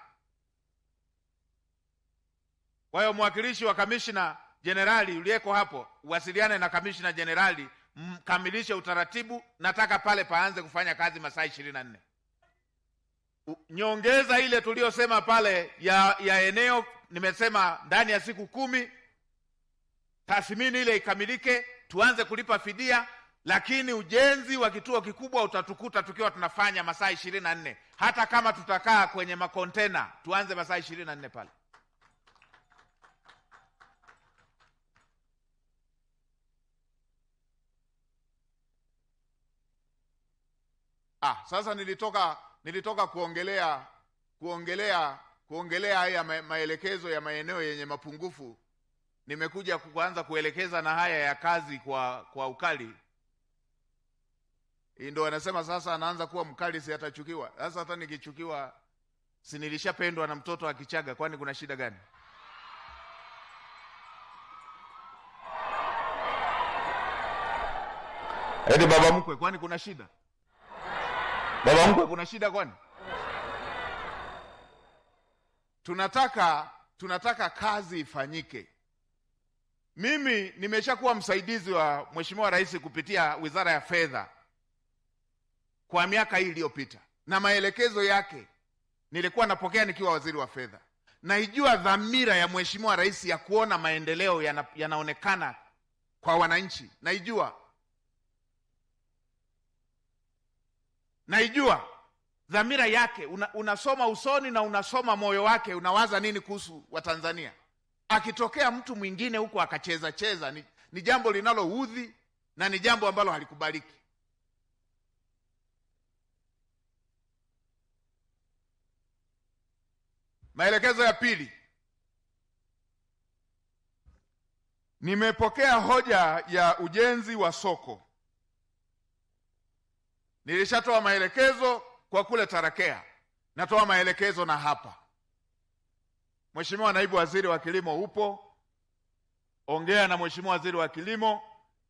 Kwa hiyo mwakilishi wa Kamishna Jenerali uliyeko hapo, uwasiliane na Kamishna Jenerali, mkamilishe utaratibu. Nataka pale paanze kufanya kazi masaa 24. Nyongeza ile tuliyosema pale ya eneo, nimesema ndani ya siku 10 tathmini ile ikamilike, tuanze kulipa fidia. Lakini ujenzi wa kituo kikubwa utatukuta tukiwa tunafanya masaa 24. Hata kama tutakaa kwenye makontena, tuanze masaa 24 pale. Sasa nilitoka kuongelea haya maelekezo ya maeneo yenye mapungufu. Nimekuja kuanza kuelekeza na haya ya kazi kwa ukali. Ndio wanasema sasa anaanza kuwa mkali, si atachukiwa. Sasa hata nikichukiwa, si nilishapendwa na mtoto wa Kichaga, kwani kuna shida gani? Eti baba mkwe, kwani kuna shida? Baba mkwe, kuna shida kwani? Tunataka kazi ifanyike. Mimi nimeshakuwa msaidizi wa Mheshimiwa Rais kupitia Wizara ya Fedha kwa miaka hii iliyopita, na maelekezo yake nilikuwa napokea nikiwa waziri wa fedha. Naijua dhamira ya Mheshimiwa Rais ya kuona maendeleo yanaonekana kwa wananchi. Naijua dhamira yake. Unasoma usoni na unasoma moyo wake, unawaza nini kuhusu Watanzania. Akitokea mtu mwingine huko akacheza ni jambo linaloudhi na ni jambo ambalo halikubaliki. Maelekezo ya pili, nimepokea hoja ya ujenzi wa soko. Nilishatoa maelekezo kwa kule Tarakea, natoa maelekezo na hapa. Mheshimiwa Naibu Waziri wa Kilimo upo, ongea na Mheshimiwa Waziri wa Kilimo.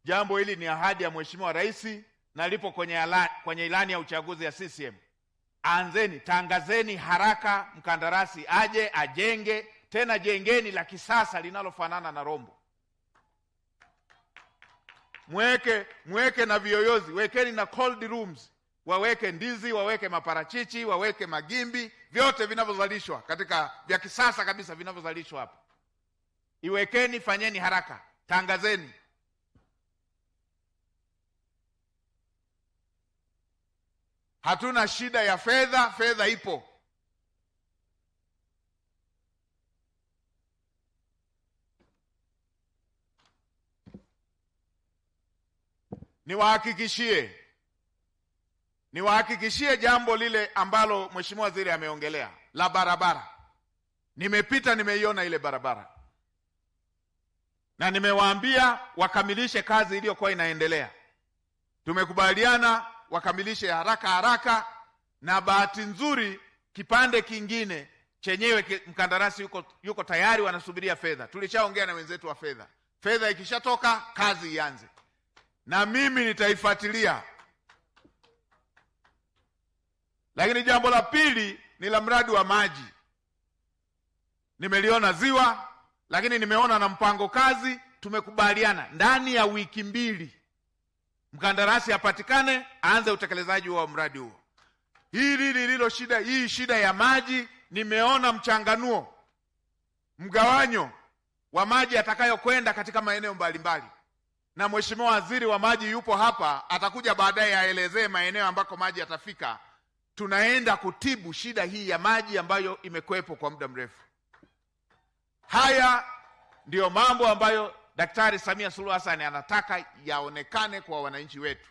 Jambo hili ni ahadi ya Mheshimiwa Rais na lipo kwenye ilani ya uchaguzi ya CCM. Anzeni, tangazeni haraka mkandarasi aje ajenge, tena jengeni la kisasa linalofanana na Rombo. Mweke na viyoyozi, wekeni na cold rooms, waweke ndizi, waweke maparachichi, waweke magimbi, vyote vinavyozalishwa katika vya kisasa kabisa vinavyozalishwa hapa. Iwekeni, fanyeni haraka, tangazeni. Hatuna shida ya fedha, fedha ipo. Niwahakikishie jambo lile ambalo Mheshimiwa Waziri ameongelea la barabara. Nimepita, nimeiona ile barabara, na nimewaambia wakamilishe kazi iliyokuwa inaendelea. Tumekubaliana wakamilishe haraka, na bahati nzuri kipande kingine chenyewe mkandarasi yuko tayari, wanasubiria fedha. Tulishaongea na wenzetu wa fedha. Fedha ikishatoka kazi ianze, na mimi nitaifuatilia. Lakini jambo la pili ni la mradi wa maji. Nimeliona ziwa, lakini nimeona na mpango kazi. Tumekubaliana ndani ya wiki 2 mkandarasi apatikane, aanze utekelezaji wa mradi huo. Hii shida ya maji, nimeona mchanganuo, mgawanyo wa maji atakayokwenda katika maeneo mbalimbali, na Mheshimiwa Waziri wa Maji yupo hapa, atakuja baadaye aelezee maeneo ambako maji yatafika. Tunaenda kutibu shida hii ya maji ambayo imekwepo kwa muda mrefu. Haya ndiyo mambo ambayo Daktari Samia Suluhu Hassan anataka yaonekane kwa wananchi wetu.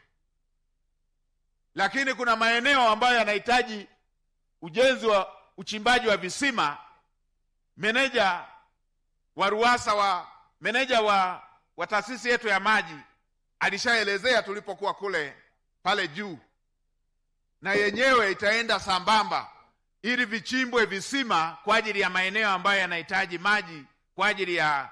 Lakini kuna maeneo ambayo yanahitaji ujenzi wa uchimbaji wa visima. Meneja wa RUWASA meneja wa taasisi yetu ya maji alishaelezea tulipokuwa kule pale juu, na yenyewe itaenda sambamba ili vichimbwe visima kwa ajili ya maeneo ambayo yanahitaji maji kwa ajili ya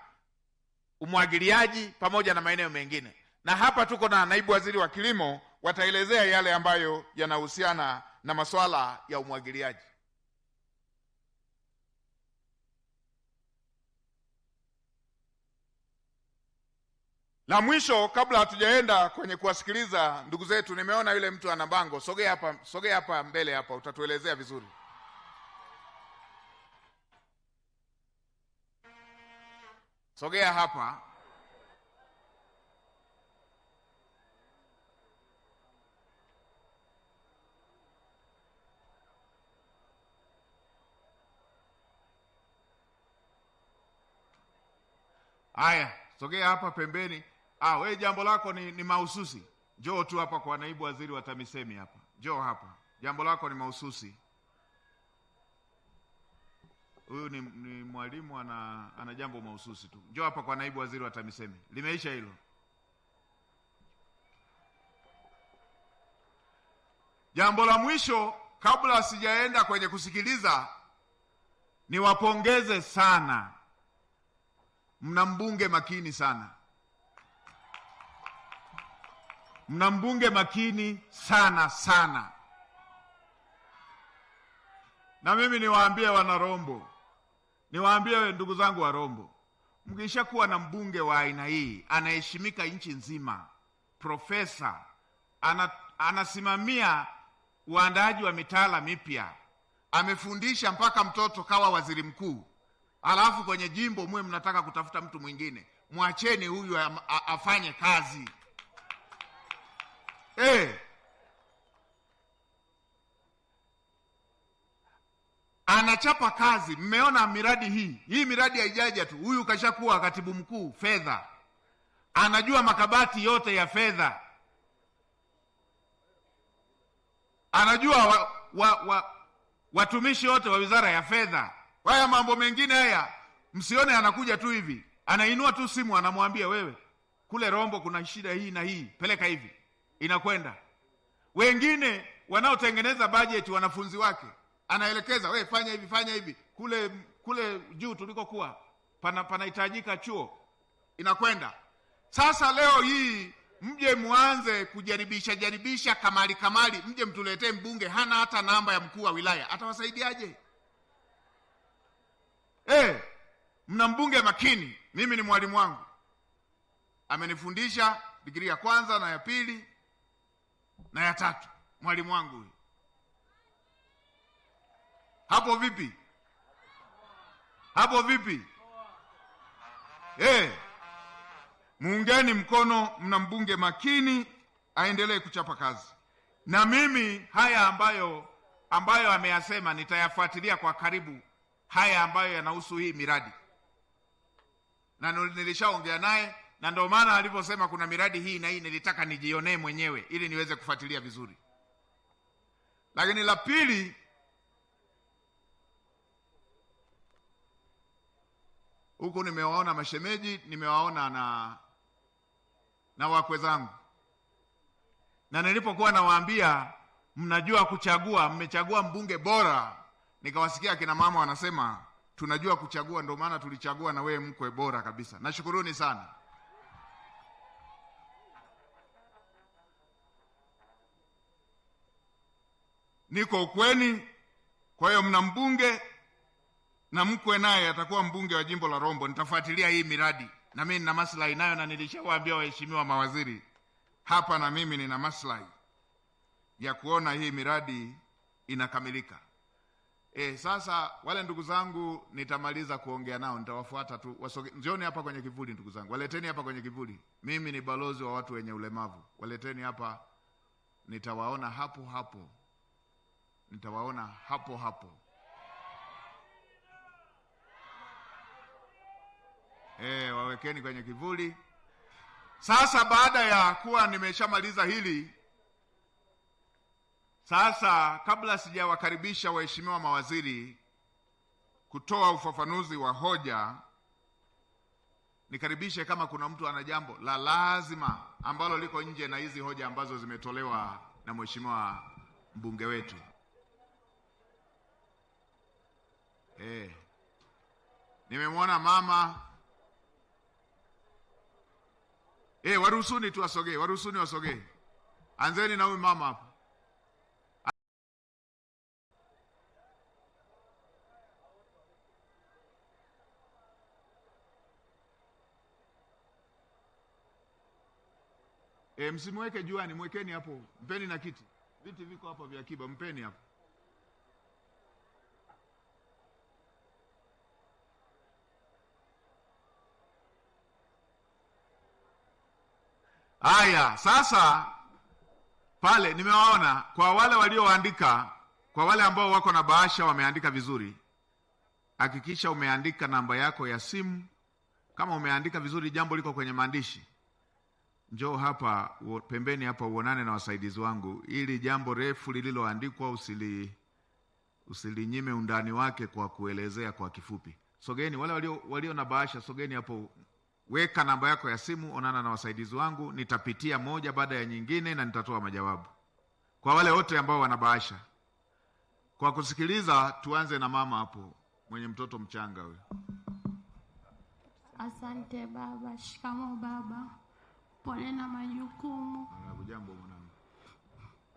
umwagiliaji pamoja na maeneo mengine. Na hapa tuko na Naibu Waziri wa Kilimo, wataelezea yale ambayo yanahusiana na masuala ya umwagiliaji. La mwisho kabla hatujaenda kwenye kuwasikiliza ndugu zetu, nimeona yule mtu ana bango. Sogea hapa mbele hapa, utatuelezea vizuri. Sogea hapa. Haya, sogea hapa pembeni. Wewe jambo lako ni mahususi. Njoo tu hapa kwa Naibu Waziri wa TAMISEMI hapa. Njoo hapa. Jambo lako ni mahususi. Huyu ni mwalimu ana jambo mahususi tu. Njoo hapa kwa Naibu Waziri wa TAMISEMI. Limeisha hilo. Jambo la mwisho kabla sijaenda kwenye kusikiliza, niwapongeze sana. Mna mbunge makini sana. Mna mbunge makini sana. Na mimi niwaambie wana Rombo, niwaambie ndugu zangu wa Rombo, mkishakuwa na mbunge wa aina hii, anaheshimika nchi nzima, profesa, anasimamia uandaaji wa mitaala mipya, amefundisha mpaka mtoto kawa waziri mkuu, alafu kwenye jimbo mwe mnataka kutafuta mtu mwingine. Mwacheni huyu afanye kazi. Anachapa kazi. Mmeona miradi hii miradi haijaja tu. Huyu kashakuwa katibu mkuu fedha, anajua makabati yote ya fedha, anajua watumishi wote wa wizara ya fedha. Haya mambo mengine haya msione anakuja tu hivi, anainua tu simu anamwambia wewe, kule Rombo kuna shida hii na hii, peleka hivi, inakwenda. Wengine wanaotengeneza bajeti wanafunzi wake, anaelekeza wewe, fanya hivi, fanya hivi, kule juu tulikokuwa panahitajika chuo, inakwenda. Sasa leo hii mje muanze kujaribisha kamali, mje mtuletee mbunge hana hata namba ya mkuu wa wilaya, atawasaidiaje? Mna mbunge makini. Mimi ni mwalimu wangu, amenifundisha digrii ya kwanza na ya pili na ya tatu, mwalimu wangu huyu. Hapo vipi? Hapo vipi? Muungeni mkono, mna mbunge makini, aendelee kuchapa kazi. Na mimi haya ambayo ameyasema nitayafuatilia kwa karibu, haya ambayo yanahusu hii miradi. Na nilishaongea naye, na ndio maana aliposema kuna miradi hii na hii nilitaka nijionee mwenyewe ili niweze kufuatilia vizuri. Lakini la pili, huko nimewaona mashemeji, nimewaona na wakwe zangu. Na nilipokuwa nawaambia mnajua kuchagua, mmechagua mbunge bora, nikawasikia kina mama wanasema tunajua kuchagua, ndio maana tulichagua na wewe mkwe bora kabisa. Nashukuruni sana. Niko ukweni. Kwa hiyo mna mbunge na mkwe naye atakuwa mbunge wa jimbo la Rombo. Nitafuatilia hii miradi, na mimi nina maslahi nayo, na nilishawaambia waheshimiwa mawaziri hapa, na mimi nina maslahi ya kuona hii miradi inakamilika. Sasa wale ndugu zangu nitamaliza kuongea nao, nitawafuata tu, njioni hapa kwenye kivuli. Ndugu zangu, waleteni hapa kwenye kivuli. Mimi ni balozi wa watu wenye ulemavu, waleteni hapa, nitawaona hapo hapo, nitawaona hapo hapo. Wawekeni kwenye kivuli. Sasa baada ya kuwa nimeshamaliza hili, sasa kabla sijawakaribisha waheshimiwa mawaziri kutoa ufafanuzi wa hoja, nikaribishe kama kuna mtu ana jambo la lazima ambalo liko nje na hizi hoja ambazo zimetolewa na mheshimiwa mbunge wetu. Nimemwona mama. Waruhusuni tu wasogee, waruhusuni wasogee. Anzeni na huyu mama hapa. Msimweke juani, mwekeni hapo. Mpeni na kiti. Viti viko hapa vya akiba, mpeni hapo. Haya, sasa pale nimewaona, kwa wale walioandika, kwa wale ambao wako na bahasha wameandika vizuri, hakikisha umeandika namba yako ya simu. Kama umeandika vizuri, jambo liko kwenye maandishi, njoo hapa pembeni hapa uonane na wasaidizi wangu, ili jambo refu lililoandikwa usilinyime undani wake kwa kuelezea kwa kifupi. Sogeni wale walio na bahasha, sogeni hapo. Weka namba yako ya simu, onana na wasaidizi wangu, nitapitia moja baada ya nyingine na nitatoa majawabu. Kwa wale wote ambao wana bahasha, kwa kusikiliza, tuanze na mama hapo mwenye mtoto mchanga huyo. Asante baba. Shikamoo baba. Pole na majukumu. Jambo mwanangu.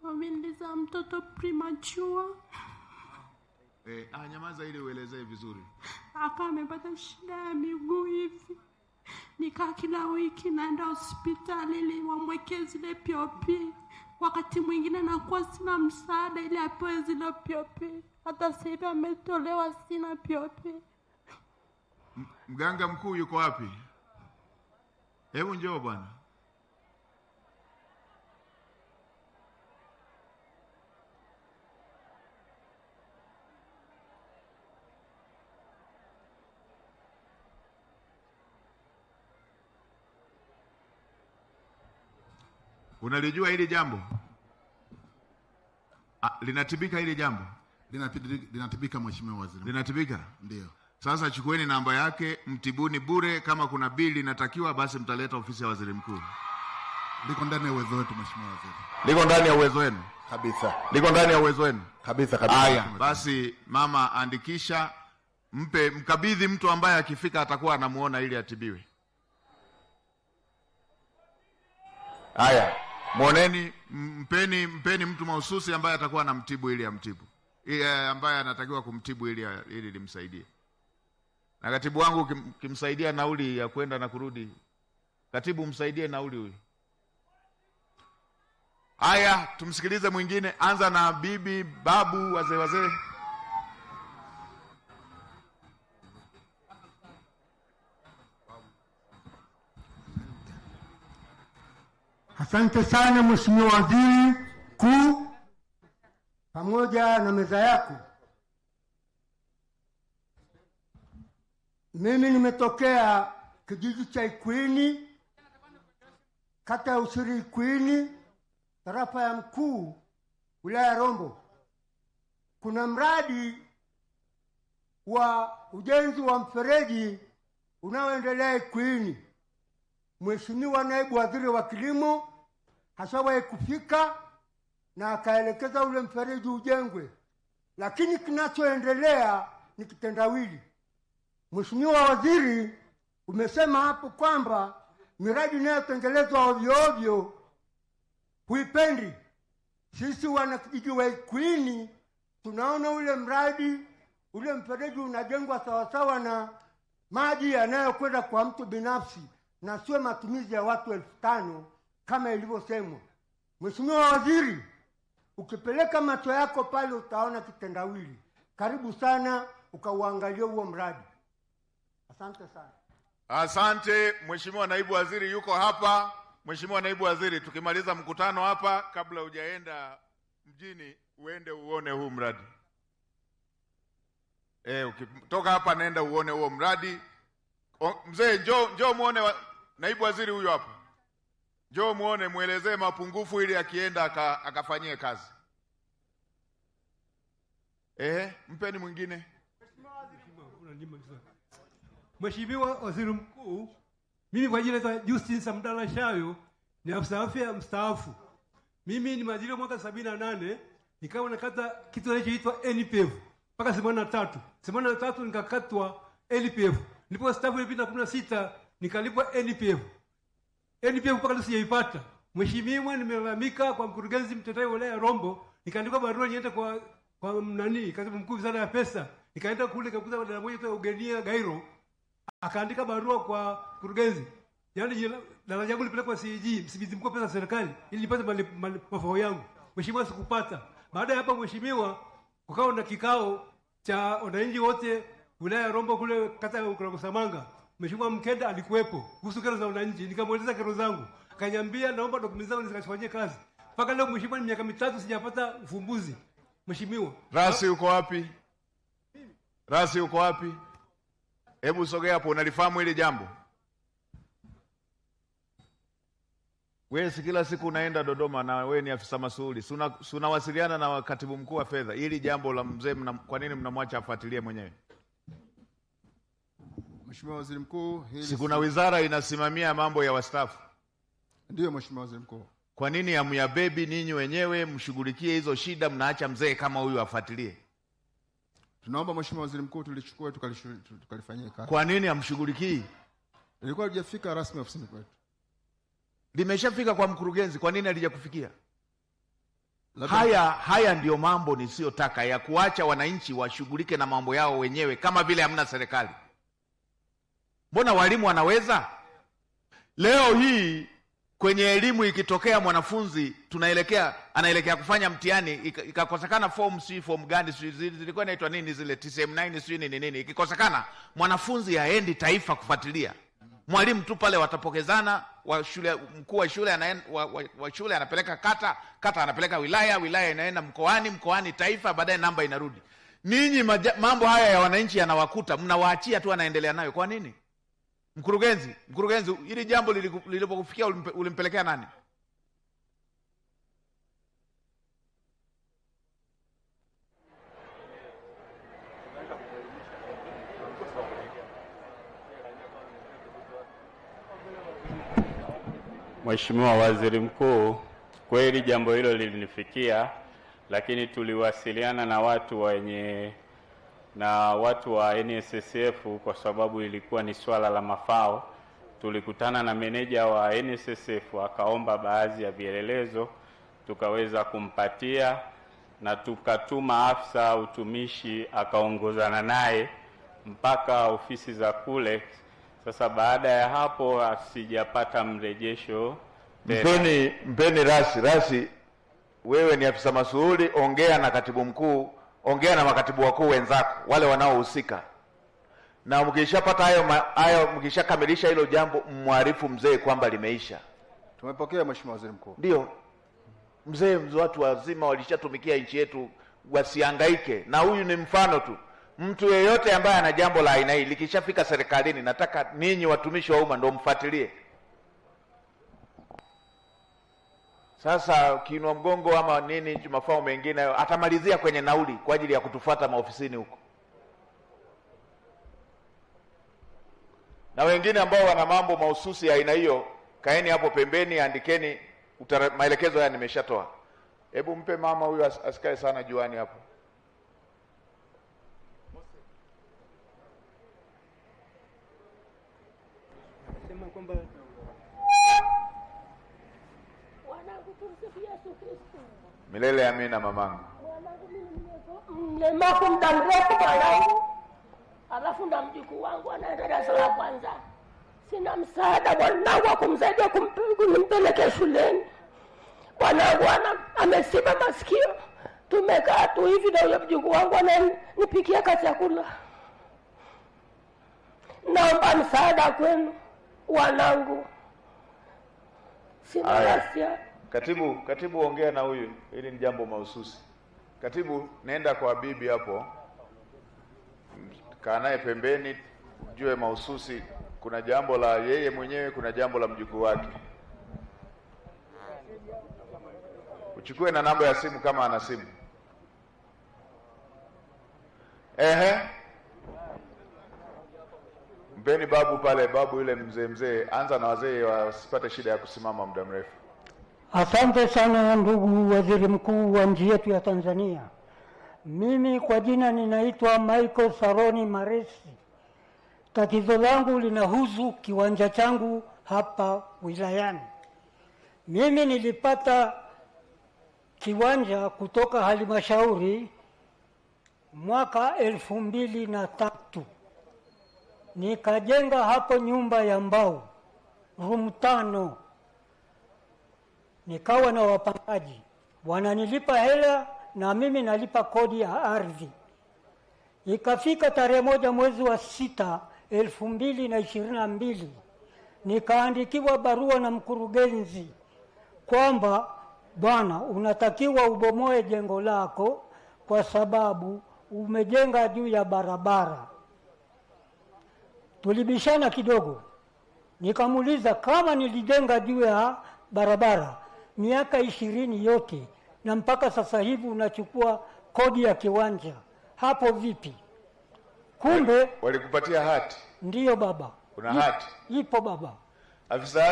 Wameniza mtoto premature. Nyamaza ili uelezee vizuri. Aka amepata shida ya miguu hivi. Nikaa kila wiki naenda hospitali ili wamwekee zile POP. Wakati mwingine nakuwa sina msaada ili apewe zile POP. Hata sasa hivi ametolewa sina POP. Mganga mkuu yuko wapi? Hebu njoo bwana. Unalijua hili jambo? Linatibika hili jambo? Linatibika Mheshimiwa Waziri. Linatibika? Ndio. Sasa chukueni namba yake, mtibuni bure. Kama kuna bili inatakiwa, basi mtaleta ofisi ya Waziri Mkuu. Liko ndani ya uwezo wetu Mheshimiwa Waziri. Liko ndani ya uwezo wenu? Kabisa. Liko ndani ya uwezo wenu? Kabisa. Haya, basi mama andikisha, mkabidhi mtu ambaye akifika atakuwa anamuona ili atibiwe. Haya, muoneni, mpeni mtu mahususi ambaye atakuwa anamtibu ili amtibu. Ambaye anatakiwa kumtibu ili limsaidie. Na katibu wangu kimsaidia nauli ya kwenda na kurudi. Katibu msaidie nauli huyu. Haya, tumsikilize mwingine. Anza na bibi, babu, wazee. Asante sana Mheshimiwa Waziri Mkuu pamoja na meza yako. Mimi nimetokea kijiji cha Ikwini, kata ya Usiri Ikwini, tarafa ya Mkuu, wilaya ya Rombo. Kuna mradi wa ujenzi wa mfereji unaoendelea Ikwini. Mheshimiwa Naibu Waziri wa Kilimo hashawahi kufika na akaelekeza ule mfereji ujengwe, lakini kinachoendelea ni kitendawili. Mheshimiwa Waziri, umesema hapo kwamba miradi inayotengelezwa ovyo ovyo huipendi. Sisi wanakijiji wa Ikwini tunaona ule mradi, ule mfereji unajengwa sawasawa na maji yanayokwenda kwa mtu binafsi na sio matumizi ya watu 5,000 kama ilivyosemwa. Mheshimiwa Waziri, ukipeleka macho yako pale utaona kitendawili. Karibu sana ukauangalia huo mradi. Asante sana. Asante. Mheshimiwa Naibu Waziri yuko hapa. Mheshimiwa Naibu Waziri, tukimaliza mkutano hapa, kabla hujaenda mjini, uende uone huu mradi. Ukitoka hapa nenda uone huo mradi. Mzee, njoo muone Naibu Waziri huyu hapa. Njoo muone, muelezee mapungufu ili akienda akafanyie kazi. Mpeni mwingine. Mheshimiwa Waziri Mkuu, mimi kwa jina la Justin Samdala Shayo ni afisa afya mstaafu. Mimi ni majira mwaka 78 nikawa nakata kitu kinachoitwa NPF mpaka 83 nikakatwa NPF. Nilipo staafu ilipita 16 nikalipwa NPF mpaka leo sijaipata. Mheshimiwa, nimelalamika kwa mkurugenzi mtendaji wa wilaya ya Rombo, nikaandika barua niende kwa katibu mkuu Wizara ya Pesa. Nikaenda kule kakuta dada moja tu Ugenia Gairo, akaandika barua kwa mkurugenzi. Yaani daraja yangu lipelekwa CAG, msimamizi mkuu wa pesa serikali, ili nipate mafao yangu. Mheshimiwa, sikupata. Baada ya hapa Mheshimiwa, kukawa na kikao cha wananchi wote wilaya ya Rombo kule kata ya Kusamanga. Mheshimiwa Mkenda alikuwepo kuhusu kero za wananchi. Nikamueleza kero zangu. Akaniambia naomba dokumenti zangu nikafanyie kazi. Mpaka leo Mheshimiwa, ni miaka 3 sijapata ufumbuzi. Mheshimiwa. Rasi uko wapi? Rasi uko wapi? Hebu sogea hapo, unalifahamu hili jambo? Wewe si kila siku unaenda Dodoma na wewe ni afisa masuhuli. Si unawasiliana na katibu mkuu wa fedha. Hili jambo la mzee kwa nini mnamwacha afuatilie mwenyewe? Mheshimiwa Waziri Mkuu, si kuna wizara inasimamia mambo ya wastaafu? Ndio Mheshimiwa Waziri Mkuu. Kwa nini hamyabebi ninyi wenyewe mshughulikie hizo shida, mnaacha mzee kama huyu afuatilie? Tunaomba Mheshimiwa Waziri Mkuu tulichukue tukalifanyie kazi. Kwa nini hamshughulikii? Ilikuwa halijafika rasmi ofisini kwetu. Limeshafika kwa mkurugenzi, kwa nini halijakufikia? Haya ndio mambo nisiyotaka, ya kuacha wananchi washughulike na mambo yao wenyewe kama vile hamna serikali. Mbona walimu wanaweza? Leo hii kwenye elimu ikitokea mwanafunzi anaelekea kufanya mtihani, ikakosekana form gani zilikuwa inaitwa nini zile TCM9 sio nini, ikikosekana mwanafunzi haendi taifa kufuatilia. Mwalimu tu pale watapokezana, mkuu wa shule anapeleka kata anapeleka wilaya inaenda mkoani taifa, baadaye namba inarudi. Ninyi mambo haya ya wananchi yanawakuta, mnawaachia tu anaendelea nayo. Kwa nini? Mkurugenzi, hili jambo lilipokufikia ulimpelekea nani? Mheshimiwa Waziri Mkuu, kweli jambo hilo lilinifikia, lakini tuliwasiliana na watu wa NSSF kwa sababu ilikuwa ni swala la mafao. Tulikutana na meneja wa NSSF akaomba baadhi ya vielelezo, tukaweza kumpatia na tukatuma afisa utumishi akaongozana naye mpaka ofisi za kule. Sasa baada ya hapo sijapata mrejesho. Mpeni Rasi, wewe ni afisa masuhuli, ongea na katibu mkuu, ongea na makatibu wakuu wenzako wale wanaohusika, na mkishapata hayo mkishakamilisha hilo jambo, mwarifu mzee kwamba limeisha. Tumepokea Mheshimiwa Waziri Mkuu. Ndio mzee, watu wazima walishatumikia nchi yetu, wasihangaike. Na huyu ni mfano tu. Mtu yeyote ambaye ana jambo la aina hii likishafika serikalini, nataka ninyi watumishi wa umma ndio mfuatilie. Sasa kiinua mgongo ama nini mafao mengine atamalizia kwenye nauli kwa ajili ya kutufuata maofisini huko. Na wengine ambao wana mambo mahususi ya aina hiyo, kaeni hapo pembeni, andikeni maelekezo haya nimeshatoa. Hebu mpe mama huyu asikae sana juani hapo. Sema kwamba milele amina mamangu. Mlemavu muda mrefu mwanangu, alafu na mjukuu wangu anaenda darasa la kwanza. Sina msaada mwanangu wa kumsaidia kumpeleke shuleni. Mwanangu amesiba masikio. Tumekaa tu hivi na huyo mjukuu wangu ananipikia chakula. Naomba msaada kwenu wanangu. Sina rasia. Katibu ongea na huyu, ili ni jambo mahususi. Katibu, nenda kwa bibi hapo, kaa naye pembeni, ujue mahususi. Kuna jambo la yeye mwenyewe, kuna jambo la mjukuu wake. Uchukue na namba ya simu kama ana simu. Mpeni babu pale, babu yule mzee. Anza na wazee wasipate shida ya kusimama muda mrefu. Asante sana ndugu Waziri Mkuu wa nchi yetu ya Tanzania. Mimi kwa jina ninaitwa Michael Saroni Maresi. Tatizo langu linahusu kiwanja changu hapa wilayani. Mimi nilipata kiwanja kutoka halmashauri mwaka 2003. Nikajenga hapo nyumba ya mbao room 5. Nikawa na wapangaji wananilipa hela na mimi nalipa kodi ya ardhi. Ikafika tarehe 1 mwezi wa 6 2022, nikaandikiwa barua na mkurugenzi kwamba bwana, unatakiwa ubomoe jengo lako kwa sababu umejenga juu ya barabara. Tulibishana kidogo. Nikamuuliza kama nilijenga juu ya barabara miaka 20 yote na mpaka sasa hivi unachukua kodi ya kiwanja, hapo vipi? Kumbe walikupatia hati. Ndiyo baba. Kuna hati? Ipo baba. Afisa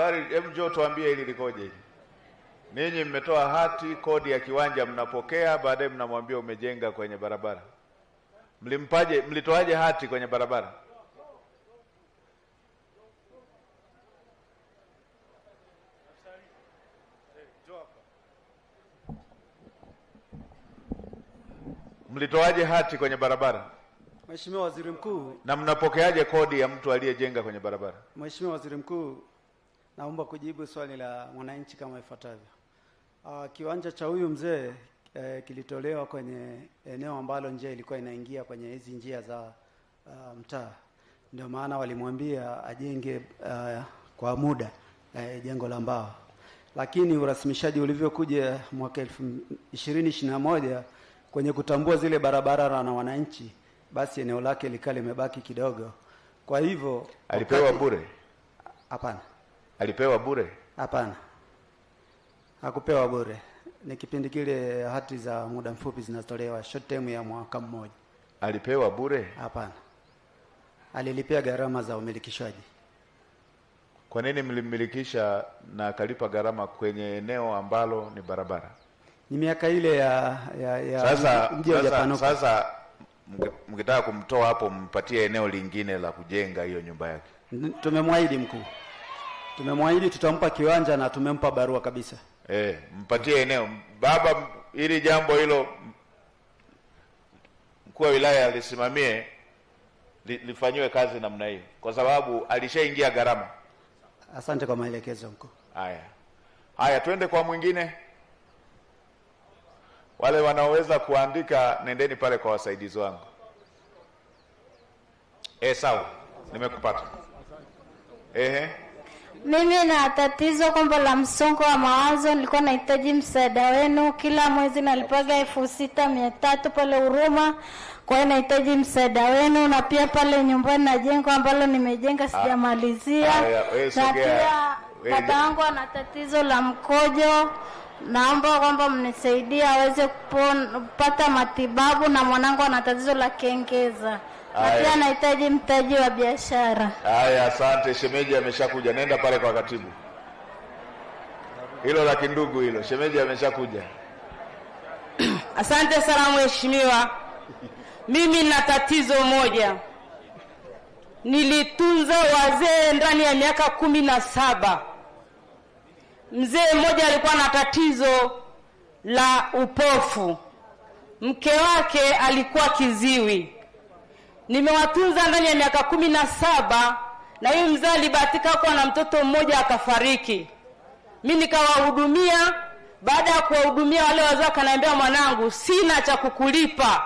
ardhi, hebu njoo tuambie hili likoje hili. Ninyi mmetoa hati, kodi ya kiwanja mnapokea, baadaye mnamwambia umejenga kwenye barabara. Mlitoaje hati kwenye barabara? Mlitoaje hati kwenye barabara? Mheshimiwa Waziri Mkuu. Na mnapokeaje kodi ya mtu aliyejenga kwenye barabara? Mheshimiwa Waziri Mkuu, naomba kujibu swali la mwananchi kama ifuatavyo. Kiwanja cha huyu mzee kilitolewa kwenye eneo ambalo njia ilikuwa inaingia kwenye hizi njia za mtaa. Ndio maana walimwambia ajenge kwa muda jengo la mbao. Lakini urasimishaji ulivyokuja mwaka 2021 kwenye kutambua zile barabara na wananchi, basi eneo lake likawa limebaki kidogo. Kwa hivyo alipewa bure? Hapana. Alipewa bure? Hapana. Hakupewa bure. Ni kipindi kile hati za muda mfupi zinatolewa, short term ya mwaka mmoja. Alipewa bure? Hapana. Alilipia gharama za umilikishaji. Kwa nini mlimmilikisha na kalipa gharama kwenye eneo ambalo ni barabara? Ni miaka ile ya mji wa Japanuka. Sasa mkitaka kumtoa hapo, mpatie eneo lingine la kujenga hiyo nyumba yake. Tumemwahidi mkuu. Tumemwahidi tutampa kiwanja na tumempa barua kabisa. Mpatie eneo. Baba, ili jambo hilo mkuu wa wilaya alisimamie lifanywe kazi namna hiyo, kwa sababu alishaingia gharama. Asante kwa maelekezo mkuu. Haya, twende kwa mwingine. Wale wanaoweza kuandika, nendeni pale kwa wasaidizi wangu. Sawa, nimekupata. Mimi na tatizo kwamba la msongo wa mawazo, nilikuwa nahitaji msaada wenu. Kila mwezi nalipaga 6,300 pale Huruma. Kwa hiyo nahitaji msaada wenu, na pia pale nyumbani na jengo ambalo nimejenga sijamalizia. Na pia babangu ana tatizo la mkojo. Naomba kwamba mnisaidie aweze kupata matibabu, na mwanangu ana tatizo la kengeza. Na pia nahitaji mtaji wa biashara. Asante. Shemeji ameshakuja. Nenda pale kwa katibu. Hilo la kindugu hilo. Shemeji ameshakuja. Asante sana mheshimiwa. Mimi na tatizo moja. Nilitunza wazee ndani ya miaka 17. Mzee mmoja alikuwa na tatizo la upofu. Mke wake alikuwa kiziwi. Nimewatunza ndani ya miaka 17, na huyu mzee alibahatika kuwa na mtoto mmoja akafariki. Mimi nikawahudumia. Baada ya kuwahudumia wale wazee, akaniambia, mwanangu, sina cha kukulipa,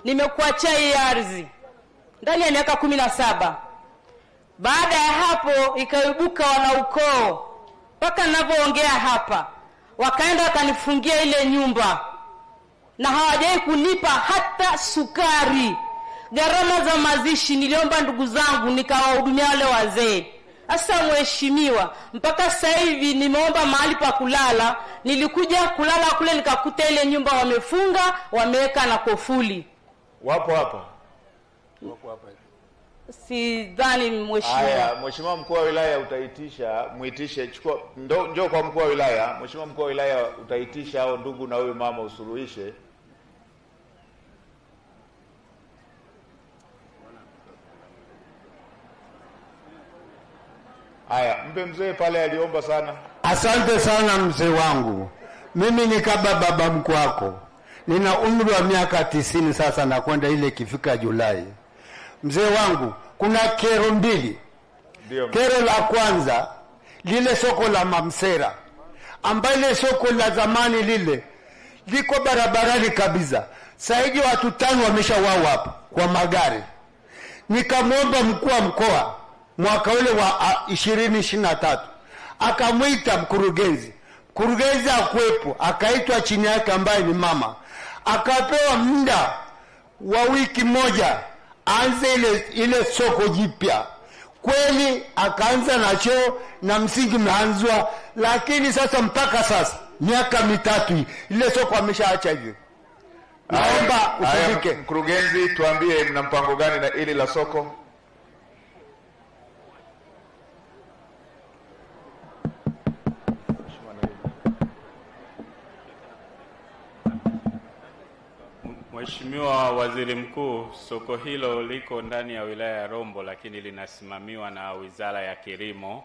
nimekuachia hii ardhi. Ndani ya miaka 17. Baada ya hapo ikaibuka wanaukoo, mpaka ninapoongea hapa, wakaenda wakanifungia ile nyumba, na hawajai kunipa hata sukari. Gharama za mazishi niliomba ndugu zangu, nikawahudumia wale wazee. Sasa mheshimiwa, mpaka sasa hivi nimeomba mahali pa kulala. Nilikuja kulala kule, nikakuta ile nyumba wamefunga, wameweka na kofuli. Wapo hapa. Sidhani mheshimiwa. Mheshimiwa mkuu wa wilaya muitishe, chukua njoo kwa mkuu wa wilaya. Mheshimiwa mkuu wa wilaya utaitisha hao ndugu na huyu mama usuluhishe. Mpe mzee pale aliomba sana. Asante sana mzee wangu. Mimi ni kama baba mkwako. Nina umri wa miaka 90 sasa, na kwenda ile ikifika Julai. Mzee wangu, kuna kero mbili. Kero la kwanza, lile soko la Mamsera, ambalo soko la zamani lile liko barabarani kabisa. Saidi watu 5 wameshauawa hapa kwa magari. Nikamwomba mkuu wa mkoa mwaka ule wa 2023, akamwita mkurugenzi. Mkurugenzi hakuwepo, akaitwa chini yake ambaye ni mama, akapewa muda wa wiki moja anze ile soko jipya. Kweli akaanza na choo na msingi umeanzwa, lakini sasa mpaka sasa miaka 3 ile soko ameshaacha hivyo. Naomba usifike. Mkurugenzi, tuambie mna mpango gani na ili la soko? Mheshimiwa Waziri Mkuu, soko hilo liko ndani ya wilaya ya Rombo, lakini linasimamiwa na Wizara ya Kilimo.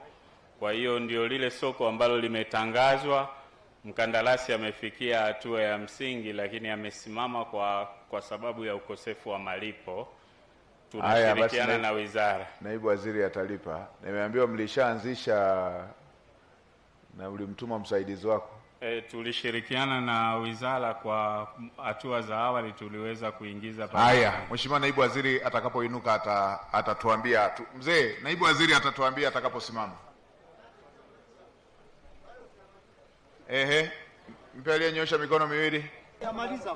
Kwa hiyo ndio lile soko ambalo limetangazwa. Mkandarasi amefikia hatua ya msingi, lakini amesimama kwa sababu ya ukosefu wa malipo. Tunashirikiana na wizara. Naibu waziri atalipa. Nimeambiwa mlishaanzisha na ulimtuma msaidizi wako. Tulishirikiana na wizara kwa hatua za awali, tuliweza kuingiza pale. Mheshimiwa naibu waziri atakapoinuka atatuambia. Mzee, naibu waziri atatuambia atakaposimama. Mpe aliyenyosha mikono miwili. Yamaliza.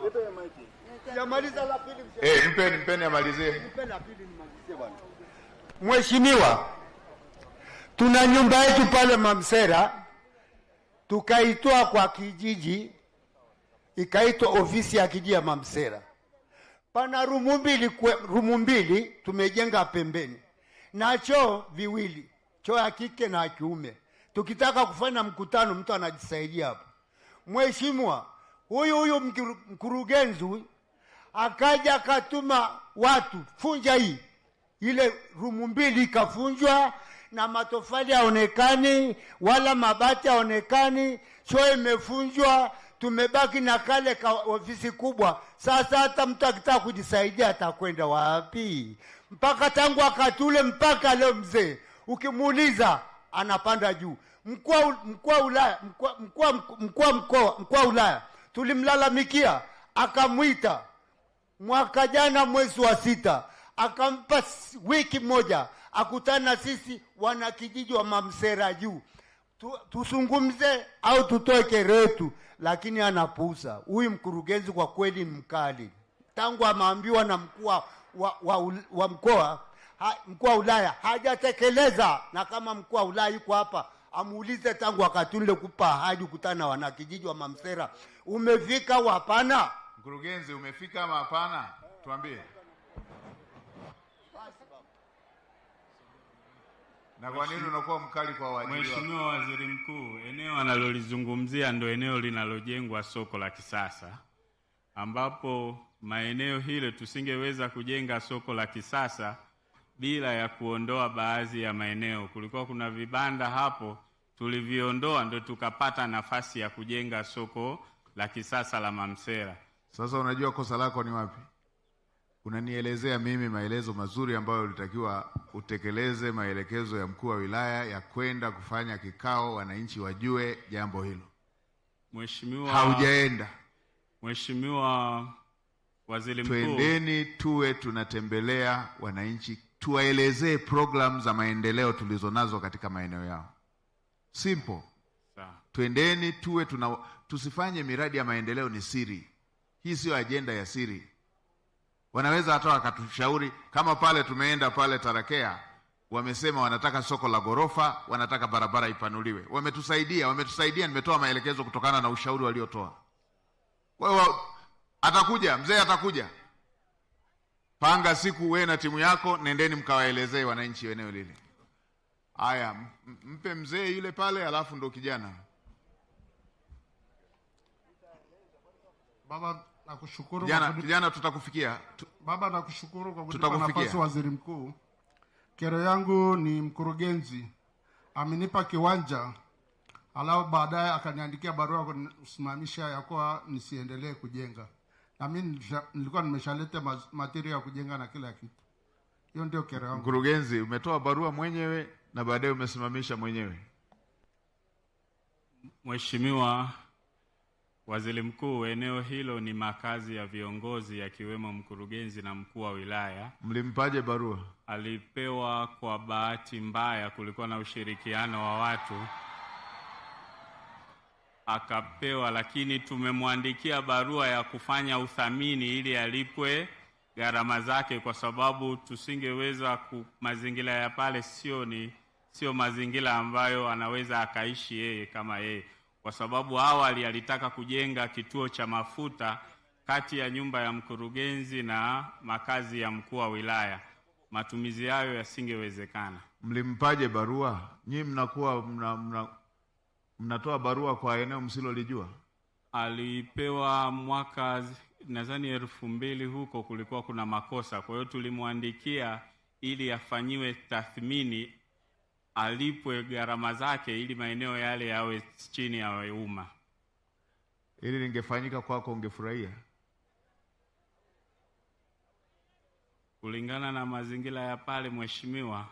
Yamaliza la pili. Mpeni amalizie. Mpeni la pili nimalizie bwana. Mheshimiwa, tuna nyumba yetu pale Mamsera, tukaitoa kwa kijiji, ikaitwa ofisi ya kijiji ya Mamsera. Pana rumu mbili tumejenga pembeni, na choo viwili. choo ya kike na kiume. Tukitaka kufanya mkutano mtu anajisaidia hapo. Mheshimiwa, huyu mkurugenzi huyu akaja akatuma watu funja hii. Ile rumu 2 ikafunjwa na matofali haonekani wala mabati haonekani, choo imefunjwa, tumebaki na kale ka ofisi kubwa. Sasa hata mtu akitaka kujisaidia atakwenda wapi? Mpaka tangu akatule mpaka leo mzee ukimuuliza anapanda juu. Mkuu wa Ulaya tulimlalamikia, akamwita mwaka jana mwezi wa 6, akampa wiki moja akutana sisi wana kijiji wa Mamsera juu tusungumze au tutoe kero yetu, lakini anapuuza. Huyu mkurugenzi kwa kweli mkali. Tangu ameambiwa na mkuu wa mkoa mkuu wa Ulaya hajatekeleza, na kama mkuu wa Ulaya yuko hapa amuulize tangu wakati ule kupa ahadi kutana wana kijiji wa Mamsera umefika au hapana? Mkurugenzi, umefika ama hapana? Tuambie. Na kwa nini unakuwa mkali kwa waajiri wako? Mheshimiwa Waziri Mkuu, eneo analolizungumzia ndo eneo linalojengwa soko la kisasa, ambapo maeneo hile tusingeweza kujenga soko la kisasa bila ya kuondoa baadhi ya maeneo. Kulikuwa kuna vibanda hapo, tuliviondoa ndo tukapata nafasi ya kujenga soko la kisasa la Mamsera. Sasa unajua kosa lako ni wapi? Unanielezea mimi maelezo mazuri ambayo ulitakiwa utekeleze maelekezo ya mkuu wa wilaya ya kwenda kufanya kikao wananchi wajue jambo hilo. Mheshimiwa, haujaenda. Mheshimiwa Waziri Mkuu, twendeni tuwe tunatembelea wananchi, tuwaelezee program za maendeleo tulizonazo katika maeneo yao. Simple. Twendeni tuwe tusifanye miradi ya maendeleo ni siri. Hii sio agenda ya siri. Wanaweza hata wakatushauri, kama pale tumeenda pale Tarakea, wamesema wanataka soko la gorofa, wanataka barabara ipanuliwe. Wametusaidia, nimetoa maelekezo kutokana na ushauri waliotoa. Kwa hiyo atakuja, mzee atakuja. Panga siku wewe na timu yako, nendeni mkawaelezee wananchi eneo lile. Haya, mpe mzee yule pale, alafu ndo kijana. Baba nakushukuru. Kijana tutakufikia. Baba nakushukuru kwa kunipa nafasi Waziri Mkuu. Kero yangu ni mkurugenzi amenipa kiwanja, alafu baadaye akaniandikia barua kusimamisha ya kuwa nisiendelee kujenga. Na mimi nilikuwa nimeshaleta material ya kujenga na kila kitu. Hiyo ndio kero yangu. Mkurugenzi, umetoa barua mwenyewe na baadaye umesimamisha mwenyewe. Mheshimiwa Waziri Mkuu, eneo hilo ni makazi ya viongozi yakiwemo mkurugenzi na mkuu wa wilaya. Mlimpaje barua? Alipewa kwa bahati mbaya, kulikuwa na ushirikiano wa watu. Akapewa, lakini tumemwandikia barua ya kufanya uthamini ili alipwe gharama zake, kwa sababu tusingeweza mazingira ya pale sio mazingira ambayo anaweza akaishi yeye kama yeye. Kwa sababu awali alitaka kujenga kituo cha mafuta kati ya nyumba ya mkurugenzi na makazi ya mkuu wa wilaya. Matumizi hayo yasingewezekana. Mlimpaje barua? Nyinyi mnakuwa mnatoa barua kwa eneo msilolijua? Alipewa mwaka nadhani 2000 huko, kulikuwa kuna makosa. Kwa hiyo tulimwandikia ili afanyiwe tathmini, alipwe gharama zake ili maeneo yale yawe chini ya umma. Ili lingefanyika kwako ungefurahia? Kulingana na mazingira ya pale, Mheshimiwa,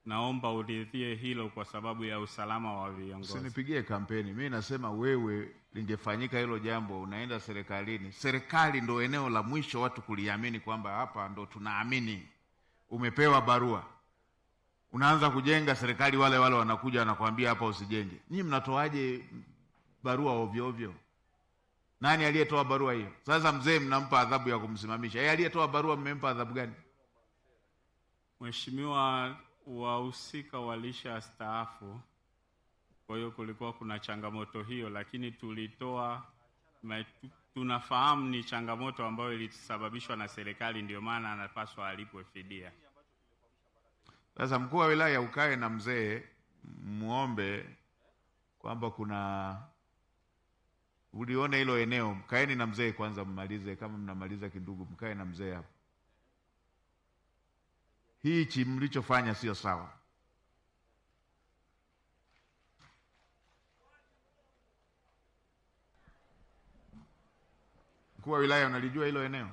naomba uridhie hilo kwa sababu ya usalama wa viongozi. Usinipigie kampeni. Mimi nasema wewe, lingefanyika hilo jambo, unaenda serikalini. Serikali ndo eneo la mwisho watu kuliamini kwamba hapa ndo tunaamini. Umepewa barua, unaanza kujenga, serikali wale wanakuja wanakuambia hapa usijenge. Nyinyi mnatoaje barua ovyo ovyo? Nani aliyetoa barua hiyo? Sasa mzee mnampa adhabu ya kumsimamisha. Yeye aliyetoa barua mmempa adhabu gani? Mheshimiwa, wahusika walishastaafu. Kwa hiyo kulikuwa kuna changamoto hiyo, lakini tunafahamu ni changamoto ambayo ilisababishwa na serikali, ndio maana anapaswa alipwe fidia. Sasa mkuu wa wilaya ukae na mzee muombe kwamba ulione hilo eneo, mkaeni na mzee kwanza mmalize, kama mnamaliza kindugu mkae na mzee hapo. Hichi mlichofanya sio sawa. Mkuu wa wilaya unalijua hilo eneo?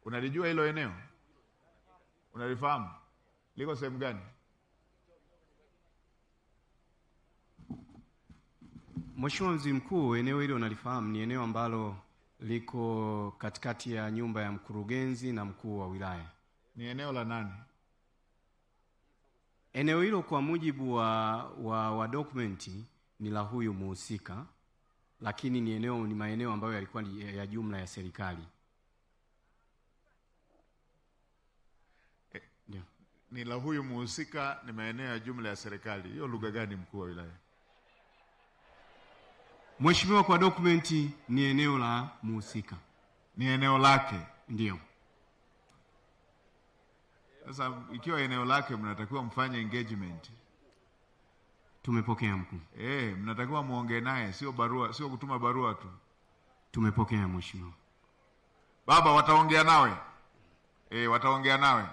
Unalijua hilo eneo? Unalifahamu? Liko sehemu gani? Mheshimiwa Waziri Mkuu, eneo hilo unalifahamu, ni eneo ambalo liko katikati ya nyumba ya mkurugenzi na mkuu wa wilaya. Ni eneo la nani? Eneo hilo kwa mujibu wa dokumenti ni la huyu muhusika, lakini ni maeneo ambayo yalikuwa ya jumla ya serikali. Ndio. Ni la huyu muhusika, ni maeneo ya jumla ya serikali. Hiyo lugha gani mkuu wa wilaya? Mheshimiwa, kwa dokumenti ni eneo la muhusika. Ni eneo lake? Ndio. Sasa ikiwa eneo lake mnatakiwa mfanye engagement. Tumepokea mkuu. Mnatakiwa muongee naye, sio kutuma barua tu. Tumepokea mheshimiwa. Baba wataongea nawe. Wataongea nawe.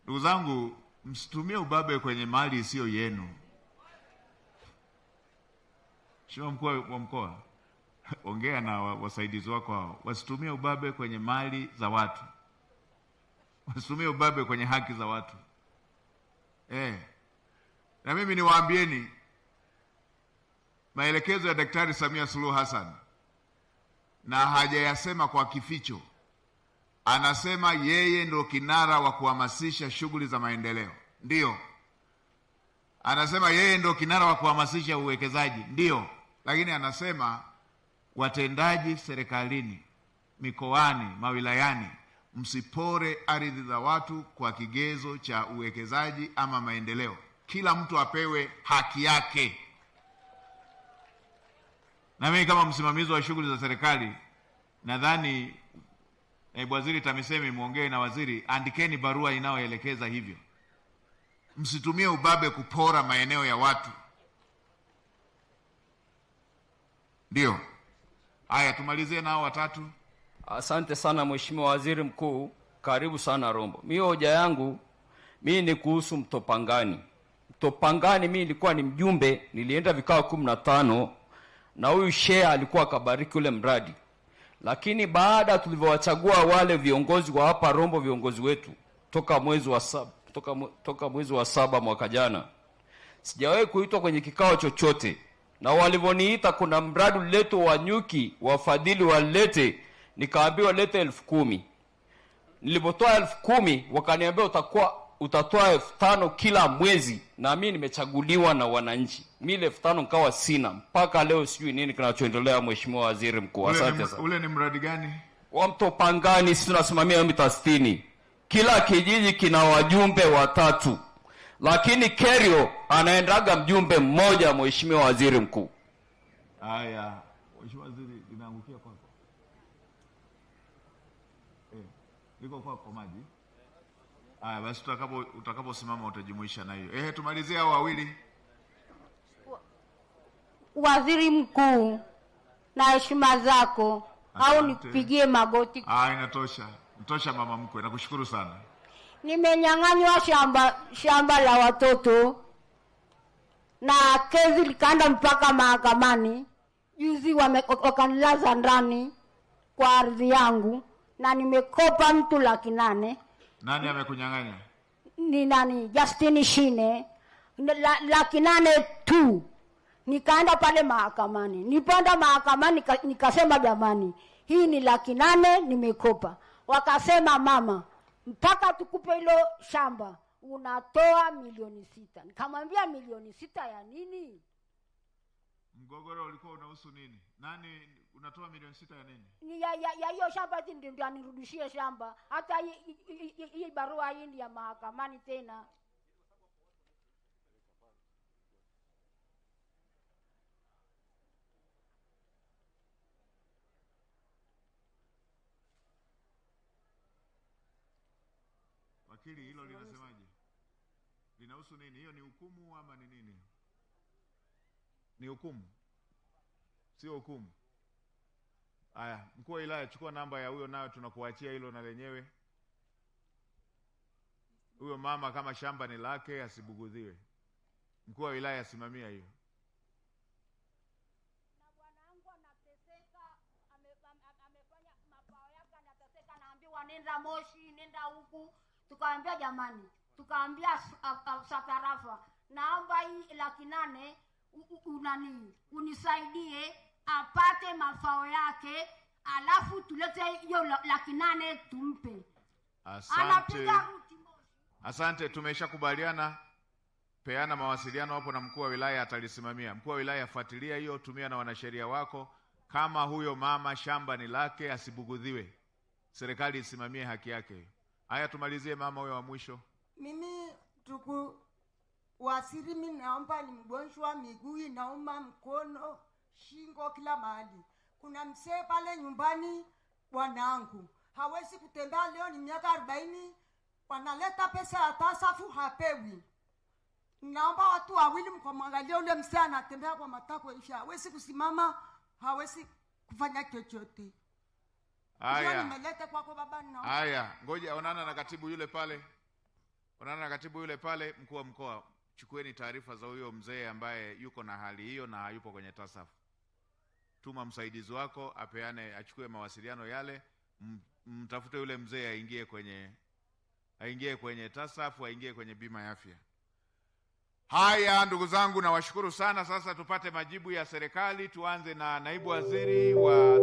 Ndugu zangu, msitumie ubabe kwenye mali isiyo yenu. Mheshimiwa mkuu wa mkoa, ongea na wasaidizi wako hao. Wasitumie ubabe kwenye mali za watu. Wasitumie ubabe kwenye haki za watu. Na mimi niwaambieni, maelekezo ya Daktari Samia Suluhu Hassan, na hajayasema kwa kificho, anasema yeye ndo kinara wa kuhamasisha shughuli za maendeleo. Ndio. Anasema yeye ndo kinara wa kuhamasisha uwekezaji. Ndio. Lakini anasema watendaji serikalini, mikoani, mawilayani, msipore ardhi za watu kwa kigezo cha uwekezaji ama maendeleo. Kila mtu apewe haki yake. Na mimi kama msimamizi wa shughuli za serikali, nadhani waziri TAMISEMI muongee na waziri, andikeni barua inayoelekeza hivyo. Msitumie ubabe kupora maeneo ya watu. Ndio. Haya, tumalizie nao watatu. Asante sana Mheshimiwa Waziri Mkuu, karibu sana Rombo. Mimi hoja yangu ni kuhusu Mto Pangani. Mto Pangani mimi nilikuwa ni mjumbe, nilienda vikao 15 na huyu sheha alikuwa akabariki ule mradi. Lakini baada tulivyowachagua wale viongozi wa hapa Rombo, viongozi wetu toka mwezi wa saba mwaka jana, sijawahi kuitwa kwenye kikao chochote. Na walivyoniita kuna mradi uletwa wa nyuki, wafadhili walete, nikaambiwa lete 10,000. Nilipotoa 10,000 wakaniambia utatoa 5,000 kila mwezi, na mimi nimechaguliwa na wananchi. Mimi 5,000 nikawa sina. Mpaka leo sijui nini kinachoendelea Mheshimiwa Waziri Mkuu. Asante sana. Ule ni mradi gani? Wa Mto Pangani, sisi tunasimamia mita 60. Kila kijiji kina wajumbe 3. Lakini Kerio anaendaga mjumbe mmoja Mheshimiwa Waziri Mkuu. Haya, Mheshimiwa Waziri, linaangukia kwako. Liko kwako maji. Haya, basi utakaposimama utajumuisha na hiyo. Tumalizie hao wawili. Waziri Mkuu, na heshima zako, au nikupigie magoti? Inatosha. Mtosha mama mkwe, nakushukuru sana. Nimenyang'anywa shamba la watoto na kesi likaenda mpaka mahakamani. Juzi wakanilaza ndani kwa ardhi yangu na nimekopa mtu 800,000. Nani amekunyang'anya? Ni nani? Justin Shine. 800,000 tu. Nikaenda pale mahakamani. Nipanda mahakamani nikasema jamani, hii ni 800,000 nimekopa. Wakasema mama, mpaka tukupe hilo shamba unatoa 6,000,000. Nikamwambia 6,000,000 ya nini? Mgogoro ulikuwa unahusu nini? Nani unatoa 6,000,000 ya nini? Ni ya hiyo shamba ndio anirudishie shamba. Hata hii barua hii ya mahakamani tena. Wakili, hilo linasemaje? Linahusu nini? Hiyo ni hukumu ama ni nini? Ni hukumu, sio hukumu. Haya, mkuu wa wilaya, chukua namba ya huyo, nayo tunakuachia hilo na lenyewe. Huyo mama kama shamba ni lake asibugudhiwe. Mkuu wa wilaya asimamia hiyo. Na bwanangu anateseka, amefanya mapao yake, anateseka, naambiwa nenda Moshi, nenda huku. Tukaambia jamani, tukaambia Satarafa, naomba hii 800,000 unani unisaidie apate mafao yake, alafu tulete hiyo 800,000 tumpe. Asante. Asante, tumeshakubaliana. Peana mawasiliano hapo na mkuu wa wilaya atalisimamia. Mkuu wa wilaya afuatilia hiyo, tumia na wanasheria wako. Kama huyo mama shamba ni lake asibugudhiwe. Serikali isimamie haki yake. Haya, tumalizie mama huyo wa mwisho. Mimi wasiri, mimi naomba, ni mgonjwa, miguu inauma, mkono, shingo, kila mahali. Kuna mzee pale nyumbani, bwanangu hawezi kutembea, leo ni miaka 40, wanaleta pesa ya tasafu hapewi. Naomba watu wawili mkamwangalia ule mzee, anatembea kwa matako hivi, hawezi kusimama, hawezi kufanya chochote. Haya, nimeleta kwako baba, naomba. Haya, ngoja onana na katibu yule pale. Onana na katibu yule pale. Mkuu wa mkoa, chukueni taarifa za huyo mzee ambaye yuko na hali hiyo na hayupo kwenye tasafu. Tuma msaidizi wako apeane, achukue mawasiliano yale, mtafute yule mzee aingie kwenye tasafu, aingie kwenye bima ya afya. Haya, ndugu zangu, nawashukuru sana. Sasa tupate majibu ya serikali. Tuanze na naibu waziri wa